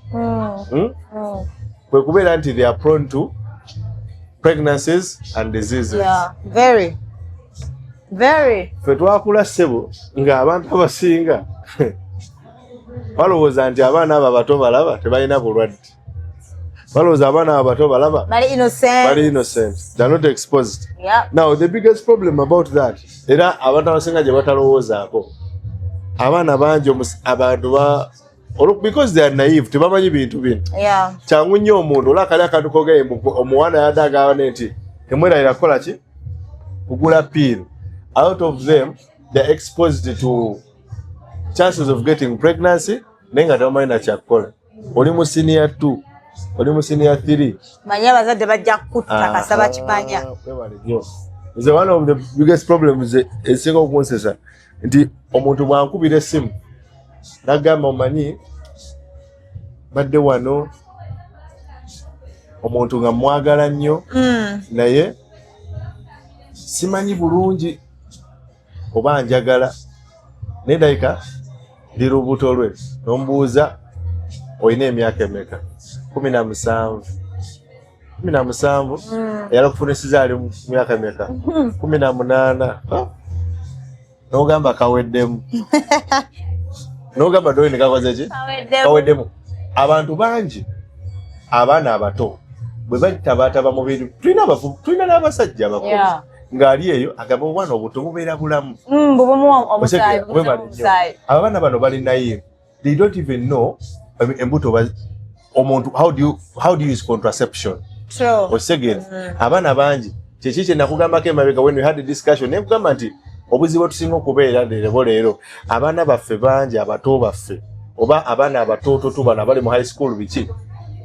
kwe kubeera nti they are prone to pregnancies and diseases.
Very very.
Ffe twakula ssebo ng'abantu abasinga balowooza nti abaana abo abato balaba tebalina bulwadde. Balowooza abaana abato balaba
bali
innocent. They are not exposed. Now the biggest problem about that era abantu abasinga gye batalowoozaako abaana bangi abantu because they are naive tebamanyi bintu bino. Kyangu nnyo omuntu olakali akantu kogeye omuwana yadagabane nti temwerayira kukola ki kugula pill. Out of them they are exposed to chances of getting pregnancy naye nga tebamanyi nakyakukola. Oli mu senior 2 oli mu senior 3
manya abazadde bajja kutta kasaba kimanya.
Nze one of the biggest problems esinga okunsesa nti omuntu bwankubira essimu nagamba omanyi badde wano omuntu nga mwagala nnyo naye simanyi bulungi oba njagala nedayika ndi lubuto lwe nombuuza oyina emyaka emeka 17 eyala kufunisiza ali mu myaka emeka 18 n'ogamba kaweddemu n'ogamba doyini kakoze ki kaweddemu. Abantu bangi abaana abato bwe batabataba mu bintu tulina n'abasajja abakulu ng'ali eyo agamba obwana obuto bubeera bulamu abaana bano bali naive. They don't even know embuto omuntu how do you use contraception. Osegera abaana bangi kyeki kye nakugambako emabega when we had a discussion nekugamba nti obuzibu tusinga okubeera leero abaana baffe bangi abato baffe oba abaana abatoototo bano abali mu high school biki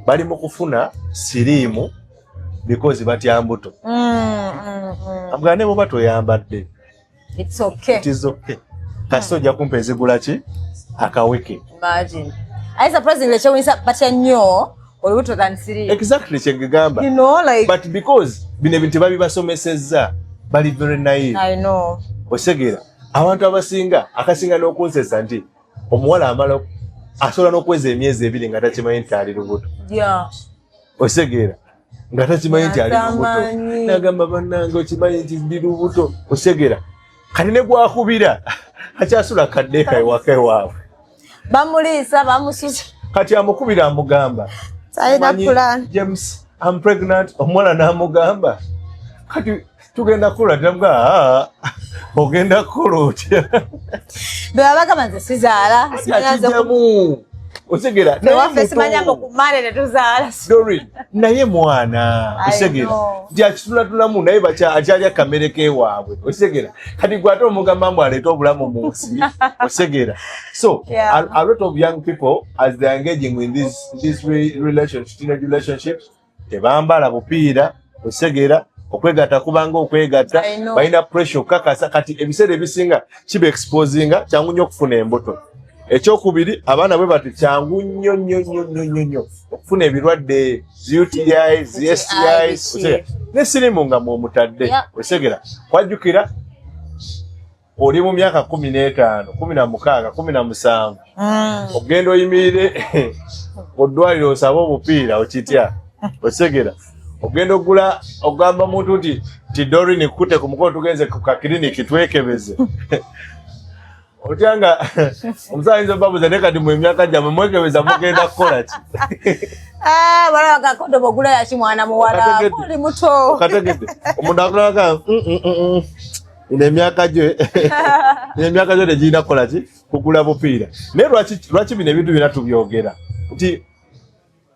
bali mu kufuna siriimu because batya mbuto. Amugane boba toyambadde.
It's okay.
It is okay. Kasojja kumpa ezigula ki akaweke.
Imagine. I surprisingly Yafunisa batya nnyo Olubuto than Siri.
Exactly kyengamba.
You know, like.
But because bino ebintu babibasomesezza bali very naive.
I know.
Osegera abantu abasinga akasinga n'okunsesa nti omuwala amala asobola n'okweza emyezi 2 nga takimanyi nti ali lubuto.
Yeah.
Osegera nga takimanyi nti ali lubuto. Nagamba bannange okimanyi nti ndi lubuto. Osegera kati ne gwakubira akyasula kaddeeka ewaka ewaabwe.
Bamuliisa bamususa.
Kati amukubira amugamba.
Sayina plan.
James, I'm pregnant. Omwana n'amugamba. Kati tugenda kula tamga ogenda kula otya.
Bebaga manze sizaala.
Sijamu. Osegera
Bewafe simanya mukumane ne tuzaala.
Dorin naye mwana osegera jakitulatulamu naye bacha ajalya kamere ke waabwe osegera kati gwate omugamba mbu aleeta obulamu mu nsi osegera. So a lot of young people as they are engaging in this relationship, teenage relationships, tebambala bupiira osegera okwegatta kubanga okwegatta balina pressure kakasa kati ebiseera ebisinga kiba exposinga kyangu nnyo okufuna embuto. Ekyokubiri abaana bwe bati kyangu nnyo okufuna ebirwadde UTIs, STIs ne sirimu nga mwomutadde osegera kwajjukira oli mu myaka 15, 16, 17 ogenda oyimirire oddwaliro osaba obupiira okitya osegera ogenda ogula ogamba muntu nti Dorin kute ku mukono tugenze ku kakiriniki twekebeze otyanga omusayinza babuza ne kati mu emyaka gyamwe mwekebeza mugenda kukola ki?
Bala gakondo bogula yachi mwana muwala oli muto
kategedde omuntu akulaka ine emyaka gye tegirina kukola ki kugula bupiira. Naye lwaki bino ebintu bina tubyogera nti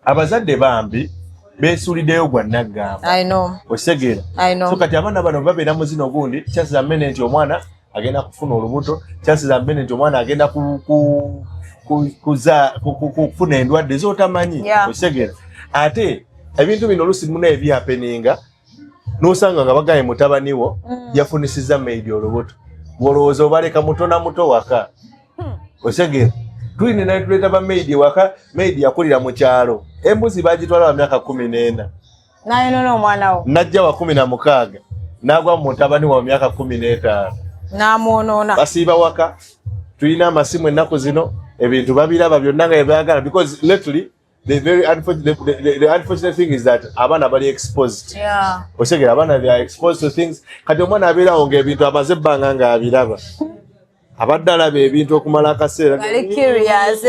abazadde bambi beesuuliddeyo gwa naggamba.
I know.
Osegera.
I know.
So kati abaana bano babeera mu zino gundi chances are many nti omwana agenda kufuna olubuto, chances are many nti omwana agenda kufuna endwadde z'otamanyi. Osegera. Ate ebintu bino oluusi muna ebyapeninga n'osanga nga bagaye mutabani wo yafunisizza Maid olubuto. Bw'olowooza obaleka muto na muto waka. Osegera. Twine naye tuleeta ba Maid waka. Maid yakulira mu kyalo. Embuzi bagitwala wa myaka 14.
Naye nono omwana wo.
Najja wa 16. Nagwa mu mutabani wa myaka 15.
Namwonoona.
Basiiba waka. Tulina amasimu ennaku zino ebintu babiraba byonna nga byagala because literally the unfortunate thing is that abaana bali exposed.
Yeah.
Osegera abaana they are exposed to things. Kati omwana abeerawo ng'ebintu amaze ebbanga nga abiraba. Abadde alaba ebintu okumala akaseera.
Very curious.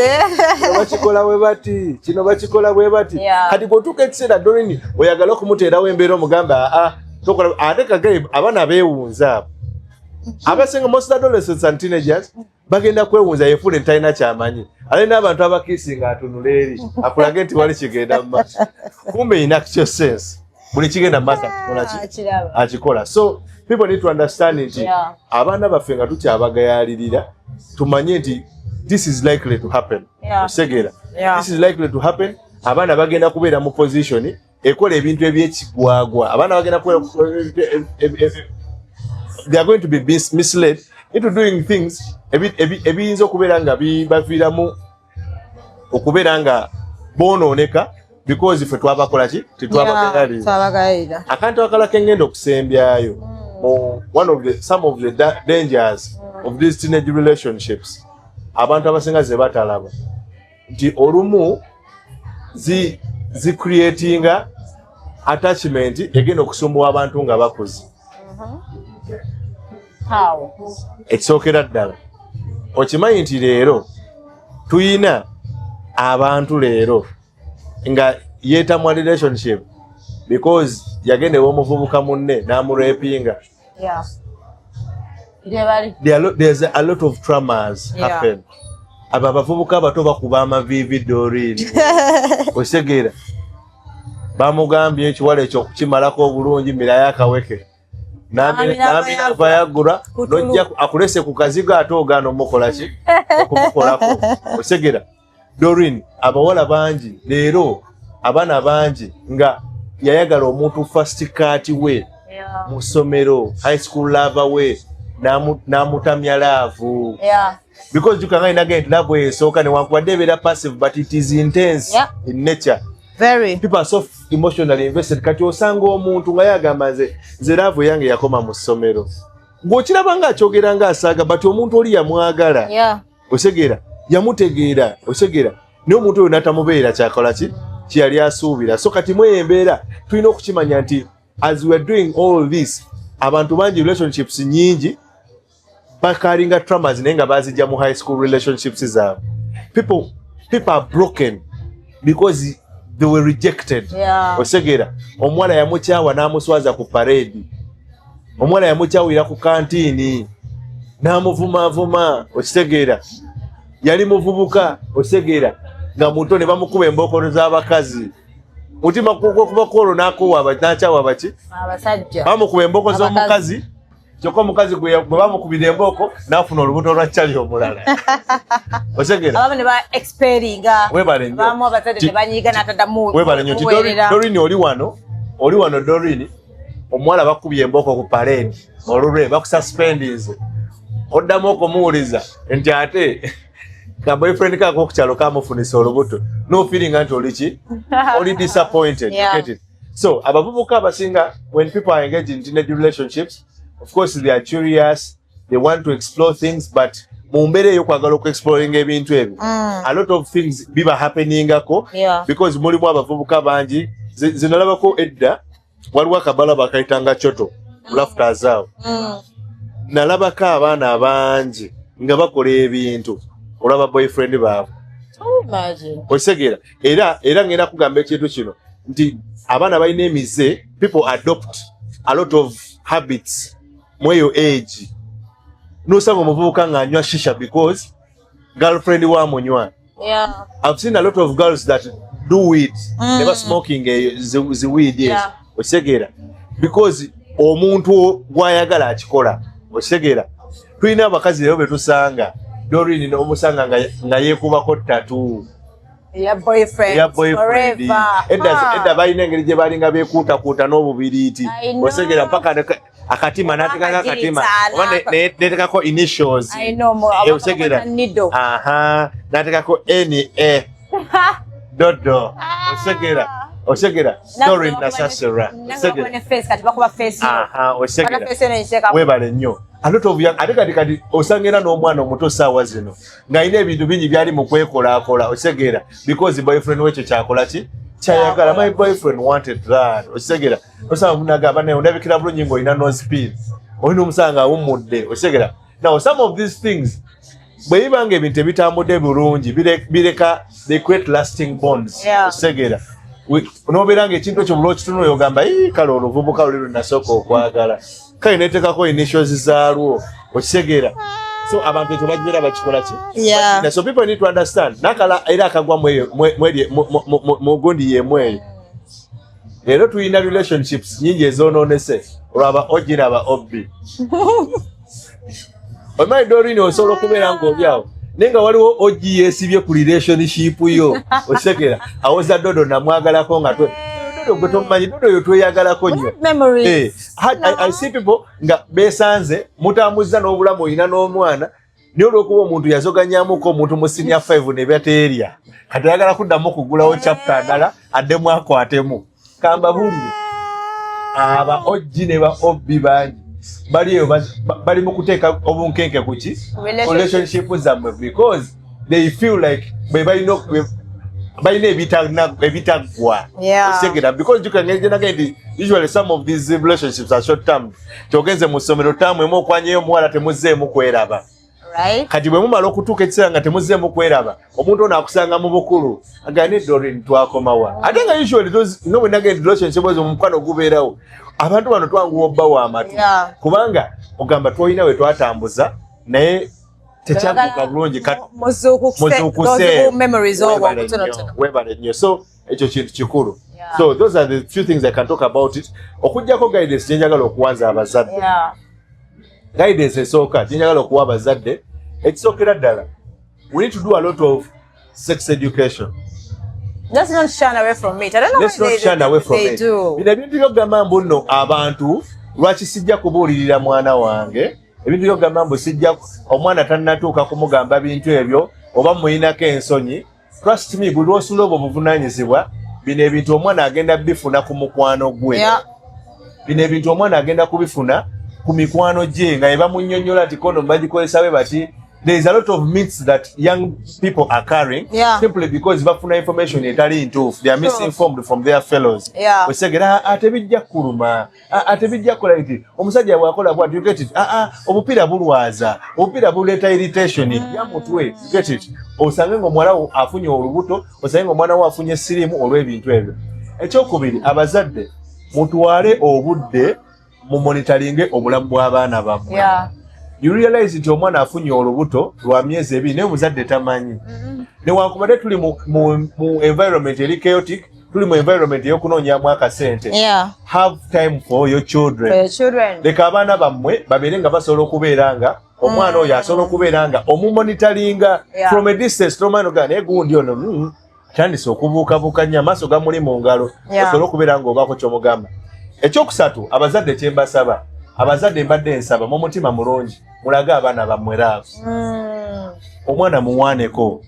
Bakikola bwe bati, kino bakikola bwe bati. Kati bw'otuuka ekiseera Dorin oyagala okumuteerawo embeera omugamba tokola ate kagere abaana beewunza abo. Abasinga most adolescents and teenagers bagenda kwewunza yefuule ntalina kyamanyi. Ale n'abantu abakiisinga atunula eri akulage nti wali kigenda mu maaso. Kumbe in actual sense buli kigenda mu maaso akikola. So people need to understand nti abaana baffe nga tukyabagayalirira tumanye nti this is likely to happen. Osegera. This is likely to happen. Abaana bagenda kubeera mu position ekola ebintu ebyekigwagwa. Abaana bagenda they are going to be misled into doing things ebiyinza okubeera nga bibaviiramu okubeera nga bonooneka because ffe twabakola ki tetwabagayalira. Akantu akala kengenda okusembyayo some of the dangers of these teenage relationships abantu abasinga ze batalaba nti olumu creatinga attachment egenda okusumbuwa abantu nga bakuze.
How?
Ekisookera ddala okimanyi nti leero tuyina abantu leero nga yeetamwa relationship because yagenda ew'omuvubuka munne n'amurepinga. There's a lot of traumas happen. Abo abavubuka abato bakuba amavivi Dorin. Osegera bamugambye ekiwala ekyo kukimalako obulungi mirayo akaweke. N'amina yagula nojja akulese ku kazigo ate ogaana omukola ki okumukolako. Osegera Dorin abawala bangi leero abaana bangi nga yayagala omuntu first cut we mu ssomero high school lover we n'amutamya love. Because you can again love way so can one passive but it is intense in nature.
Very.
People are so emotionally invested. Kati osanga omuntu nga yagamba nze love yange yakoma mu ssomero. Ng'okiraba ng'akyogera ng'asaaga but omuntu oli yamwagala. Osegera yamutegeera osegera naye omuntu oyo n'atamubeera kyakola ki kyeyali asuubira. So kati mwe embeera tulina okukimanya nti as we are doing all this abantu bangi relationships nyingi bakalinga traumas naye nga bazijja mu high school relationships zaabwe. People are broken because they were rejected. Osegera omwana yamukyawa n'amuswaza ku parade, omwana yamukyawira ku kantiini n'amuvuma okitegeera yali muvubuka osegera nga muto ne bamukuba embookolo z'abakazi mutima kuba kwolo n'akyawa abaki
abasajja
bamukuba embooko z'omukazi kyokka omukazi gwe bamukubira embooko n'afuna olubuto lwa kyali omulala osegera
abamu ne ba experinga
webale nnyo
bamu abazadde ne banyiiga n'ataddamu
webale nnyo Dorini oli wano Dorini omuwala bakubye embooko ku parade olulwe bakususpendinze oddamu okumuwuliza nti ate ka boyfriend kako okukyalo kamufunisa olubuto no feeling nti oliki oli disappointed. Get it? So abavubuka abasinga when people are engaged in teenage relationships of course they are curious, they want to explore things but mu mbeera ey'okwagala okuexploring ebintu ebyo a lot of things biba happeningako because mulimu abavubuka bangi zinalabako edda waliwo akabalaba akayitanga kyoto lafters awo nalabako abaana abangi nga bakola ebintu olaba boyfriend baabwe osegera era ngenda kugamba ekintu kino nti abaana balina emize people adopt a lot of habits mweyo age nosanga omuvubuka ng'anywa shisha because girlfriend wamunywa. I've seen a lot of girls that do weed never smoking the weed osegera because omuntu gwayagala akikola osegera. Tulina abakazi lero betusanga Dorini n'omusanga nga yeekubako tattoo boyfriend edda balina engeri gye balinga beekuutakuuta n'obubiriiti osegera mpaka akatima n'atekako akatima oba netekako initials osegera n'atekako NA dodo osegera Dorin Nasasera osegera webale nnyo ate kati osangera n'omwana omuto saawa zino ng'alina ebintu bingi byali mu kwekolaakola osegera because boyfriend wekyo kyakola ki kyayagala. My boyfriend wanted that osegera osanga munagamba naye ondabikira bulungi ng'olina no speed olina omusanga awummudde osegera. Now some of these things bwe bibanga ebintu ebitambudde bulungi bireka they create lasting bonds osegera. N'obeera ng'ekintu ekyo buli okituna oyogamba kale oluvubuka luli lunasooka okwagala kale netekako initials zaalwo okitegeera. So abantu ekyo bagira bakikola ki so people need to understand nakala era akagwa mu gundi yemweyo. Leero tulina relationships nyingi ezonoonese olwaba ogi n'aba obbi omanyi Dorini osobola okubeera ng'olyawo naye nga waliwo ogi yeesibye ku relationship yo okitegeera awoza Dodo namwagalako nga Dodo tomanyi Dodo yo tweyagalako nnyo. I see people nga beesanze mutambuza n'obulamu olina n'omwana naye olw'okuba omuntu yazoganyamuko omuntu mu senior 5 ne byateerya kati ayagala kuddamu kugulawo chapter ndala addemu akwatemu kamba bulire aba ogi ne ba obbi bangi bali mu kuteeka obunkenke ku ki relationship zammwe because they feel like balina ebitaggwa osegera because jukangejenagenti usually some of these relationships are short term. Kyogenze mu ssomero tamu emu okwanyeyo omuwala temuzzeemu kweraba kati bwe mumala okutuuka ekiseera nga temuzzeemu kweraba omuntu ono akusanga mu bukulu agane Dorin twakomawa ate nga usually no bwe nagenti relationship ezo mukwano gubeerawo abantu bano twanguwa obba w'amatu kubanga ogamba twolina we twatambuza naye tekyagguka bulungi muzuukuse webale nnyo. So ekyo kintu kikulu. So those are the few things I can talk about it. Okujjako guidance gyenjagala okuwanza abazadde guidance esooka gyenjagala okuwa abazadde ekisookera ddala we need to do a lot of sex education
Let's not shun away from it. I don't know
Let's
why
not shun away from
they
it.
do.
Bino ebintu byogamba mbu nno abantu lwaki sijja kubuulirira mwana wange ebintu byogamba mbu sijja omwana tannatuuka kumugamba bintu ebyo oba muyinako ensonyi. Trust me, buli lwosula obwo buvunaanyizibwa bino ebintu omwana agenda bifuna ku mukwano gwe. Bino ebintu omwana agenda kubifuna ku mikwano gye nga ebamunnyonnyola nti kono bagikozesa be bati. There is a lot of myths that young people are carrying simply because bafuna information etali ntuufu. They are misinformed from their fellows. Osegera atebijja kuluma, atebijja kola iti omusajja bwakola bwa you get it. Obupiira bulwaza, obupiira buleeta irritation ya mutwe. You get it. Osange ng'omuwala wo afunye olubuto, osange ng'omwana wo afunye sirimu olw'ebintu ebyo. Ekyokubiri, abazadde mutwale obudde mu monitoringe obulamu bw'abaana bammwe. You realize nti omwana afunye olubuto lwa myezi 2 naye omuzadde tamanyi. Newankubadde tuli mu environment eri chaotic, tuli mu environment y'okunoonyaamu akasente. Have time for your children. Leka abaana bammwe babeere nga basobola okubeera nga omwana oyo asobola okubeera nga omumonitoringa from a distance. Tomanoga naye gundi ono atandise okubuukabuuka nnyo amaaso gamuli mu ngalo osobola okubeera nga obaako ky'omugamba. Ekyokusatu, abazadde kyembasaba. Abazadde mbadde nsaba mu mutima mulungi mulage abaana bammwe laavu. Omwana muwaaneko.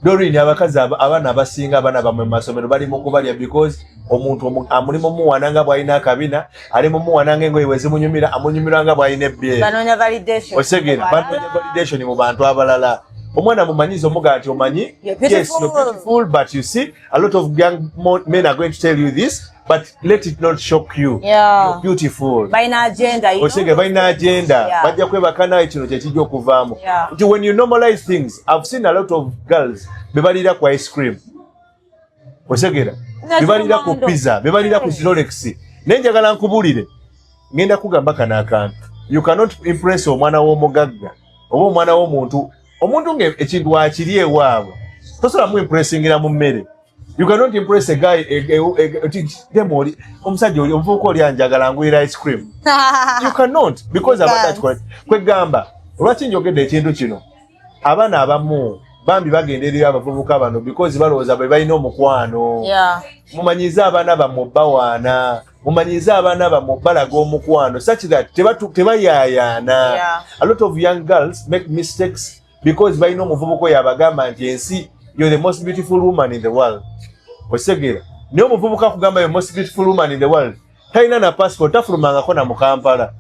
Doreen abakazi abaana abasinga abaana bammwe mu masomero bali mu kubalya because omuntu amuli mu muwaana nga bw'alina akabina, ali mu muwaana ng'engoye bwe zimunyumira, amunyumira nga bw'alina ebbeere.
Banoonya validation.
Osegera banoonya validation mu bantu abalala. Omwana mumanyize omuga nti omanyi, yes, you're beautiful, but you see, a lot of young men are going to tell you this, but let it not shock you. You're beautiful.
Baina agenda, you know?
Osege baina agenda. Bajja kwebaka nawe kino kyekijja okuvaamu. When you normalize things, I've seen a lot of girls bebalira ku ice cream. Osegera bebalira ku pizza, bebalira ku Rolex. Naye njagala nkubuulire, ngenda kugamba kana akantu. You cannot impress omwana w'omugagga oba omwana w'omuntu. Omuntu nge ekintu akiri ewaabwe tosobola mu impressingira mu mmere. You cannot impress a guy demoli omusajja oli omuvubuka oli anjagala ngwira ice cream. You cannot because abadde kwegamba olwaki njogedde ekintu kino abaana abamu bambi bagenderera abavubuka bano because balowooza bwe balina omukwano. Mumanyize abaana bammwe bawaana, mumanyize abaana bammwe balaga omukwano such that tebayaayaana. A lot of young girls make mistakes because balina omuvubuka oyo abagamba nti ensi you're the most beautiful woman in the world. Osegera naye omuvubuka akugamba you're the most beautiful woman in the world talina na passport tafulumangako na mu Kampala,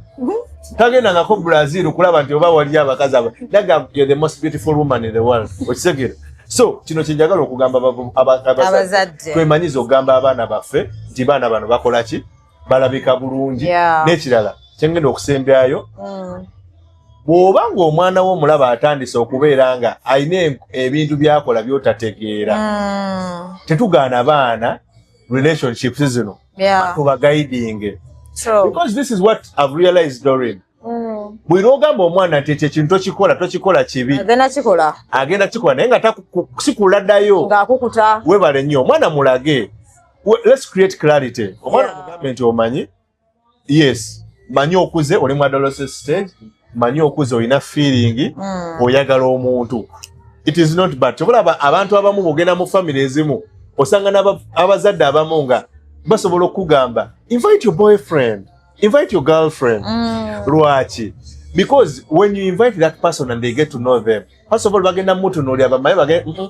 tagendangako Brazil kulaba nti oba wali abakazi abo naga you're the most beautiful woman in the world. Osegera so kino kyenjagala okugamba abazadde twemanyize okugamba abaana baffe nti baana bano bakola ki, balabika bulungi. N'ekirala kyengenda okusembyayo bw'oba ng'omwana wo omulaba atandise okubeera nga alina ebintu byakola by'otategeera, tetugaana baana relationships zino tuba guiding. Because this is what I've realized, Doreen. Bwe lwogamba omwana nti ekyo ekintu tokikola kibi, agenda kikola naye nga sikuladdayo webale nnyo omwana mulage. Let's create clarity. Omwana mugambe nti omanyi, yes, manyi okuze oli mu adolescent stage, manyi okuze olina feeling oyagala omuntu. It is not bad. Tobulaba abantu abamu bogenda mu family ezimu osanga abazadde abamu nga basobola okugamba invite your boyfriend, invite your girlfriend. Lwaki? Because when you invite that person and they get to know them, first of all bagenda mutunuulira bamaye bagenda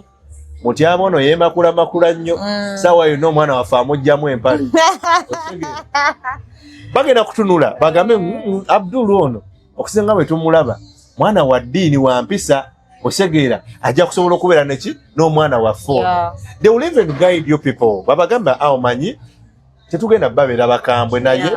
mutyama ono yemakula nnyo sawa yonna omwana waffe amugjamu empale. Bagenda kutunula bagambe Abdul ono okusenga bwe tumulaba mwana wa ddiini wa mpisa. Osegeera ajja kusobola okubeera neki n'omwana waffe. They will even guide you people. Babagamba awo manyi tetugenda babeera bakambwe naye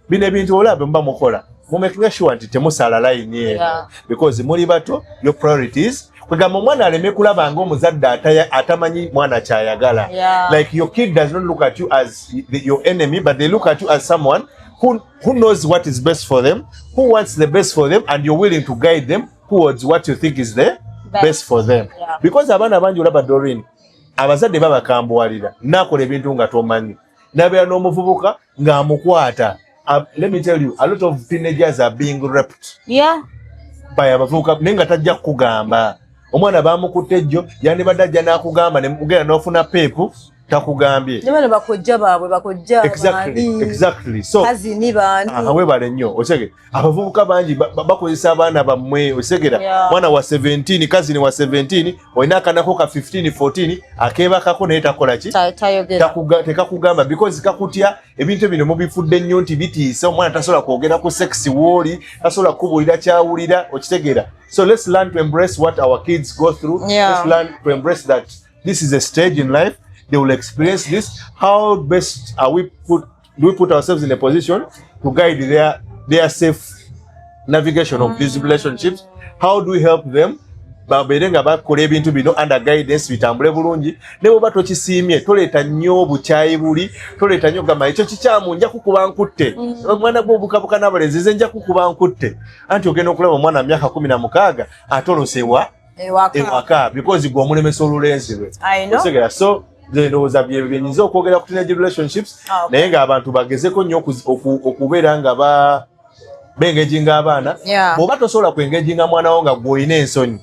bino ebintu olabe mba mukola mumaking sure nti temusala line eno because muli bato, your priorities. Kwegamba omwana aleme kulaba ng'omuzadde atamanyi mwana kyayagala. Like your kid does not look at you as your enemy, but they look at you as someone who knows what is best for them, who wants the best for them, and you're willing to guide them towards what you think is the best for them. Because abaana bangi olaba Doreen abazadde babakambuwalira nakola ebintu nga tomanyi nabeera n'omuvubuka ng'amukwata. Let me tell you, a lot of teenagers are being raped by abavubuka naye nga tajja kukugamba. omwana bamukutte jjo yandibadde ajja n'akugamba ne mugenda n'ofuna peepu takugambye.
Nebano bakojja baabwe bakojja
exactly so
kazini bani
webale nnyo osege abavubuka bangi bakozesa abaana bammwe osegera mwana wa 17 kazini wa 17 olina akanako ka 15 14 akeebakako naye takola ki tekakugamba because kakutya ebintu bino mubifudde nnyo nti bitiisa omwana tasobola kwogera ku sex wooli tasobola kubuulira kyawulira okitegeera. So let's learn to embrace what our kids go through. Let's learn to embrace that this is a stage in life. They will experience this. How best are do we put ourselves in a position to guide their safe navigation of these relationships? How do we help them? Baberenga bakola ebintu bino under guidance bitambule bulungi. Ne bwe batokisiimye toleeta nnyo obukyayi buli toleeta nnyo gamba ekyo kikyamu nja kukuba nkutte omwana gwo obukabuka n'abalenzi nze nja kukuba nkutte anti ogenda okulaba omwana myaka 16 atolosewa ewaka because gwe omulemesa olulenzi lwe. Osegera so ndowooza byenyinza okwogera ku teenage relationships naye ng'abantu bagezeko nnyo okubeera nga bengeginga abaana bw'oba tosobola kwengeginga mwana wo nga gw'olina ensonyi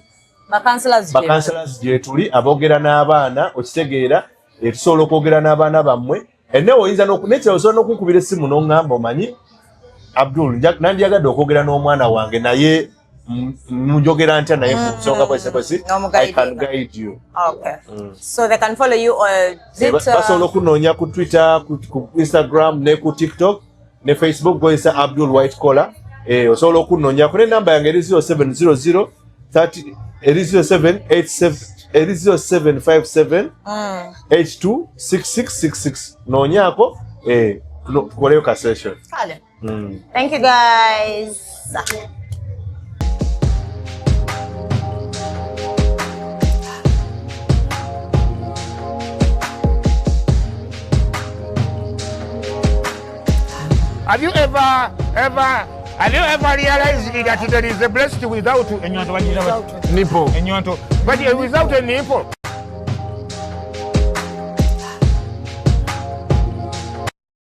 bakansalas gye tuli aboogera n'abaana okitegeera tusobola okwogera n'abaana bammwe enne oyinza nekira osobola n'okunkubira essimu n'oŋŋamba omanyi Abdul nandiyagadde okwogera n'omwana wange naye njogera ntya naye ku nsonga bwesebwesi I can guide you.
Okay. So they can follow you on
basobola okunoonya ku Twitter ku Instagram ne ku TikTok ne Facebook goyesa Abdul White Collar osobola okunoonya ku n'enamba yange eri 0700 30 eri 0757 826666 noonyaako tukoleyo ka session.
Thank you guys.
Have you ever realized that there is a breast without a nipple? But without a nipple.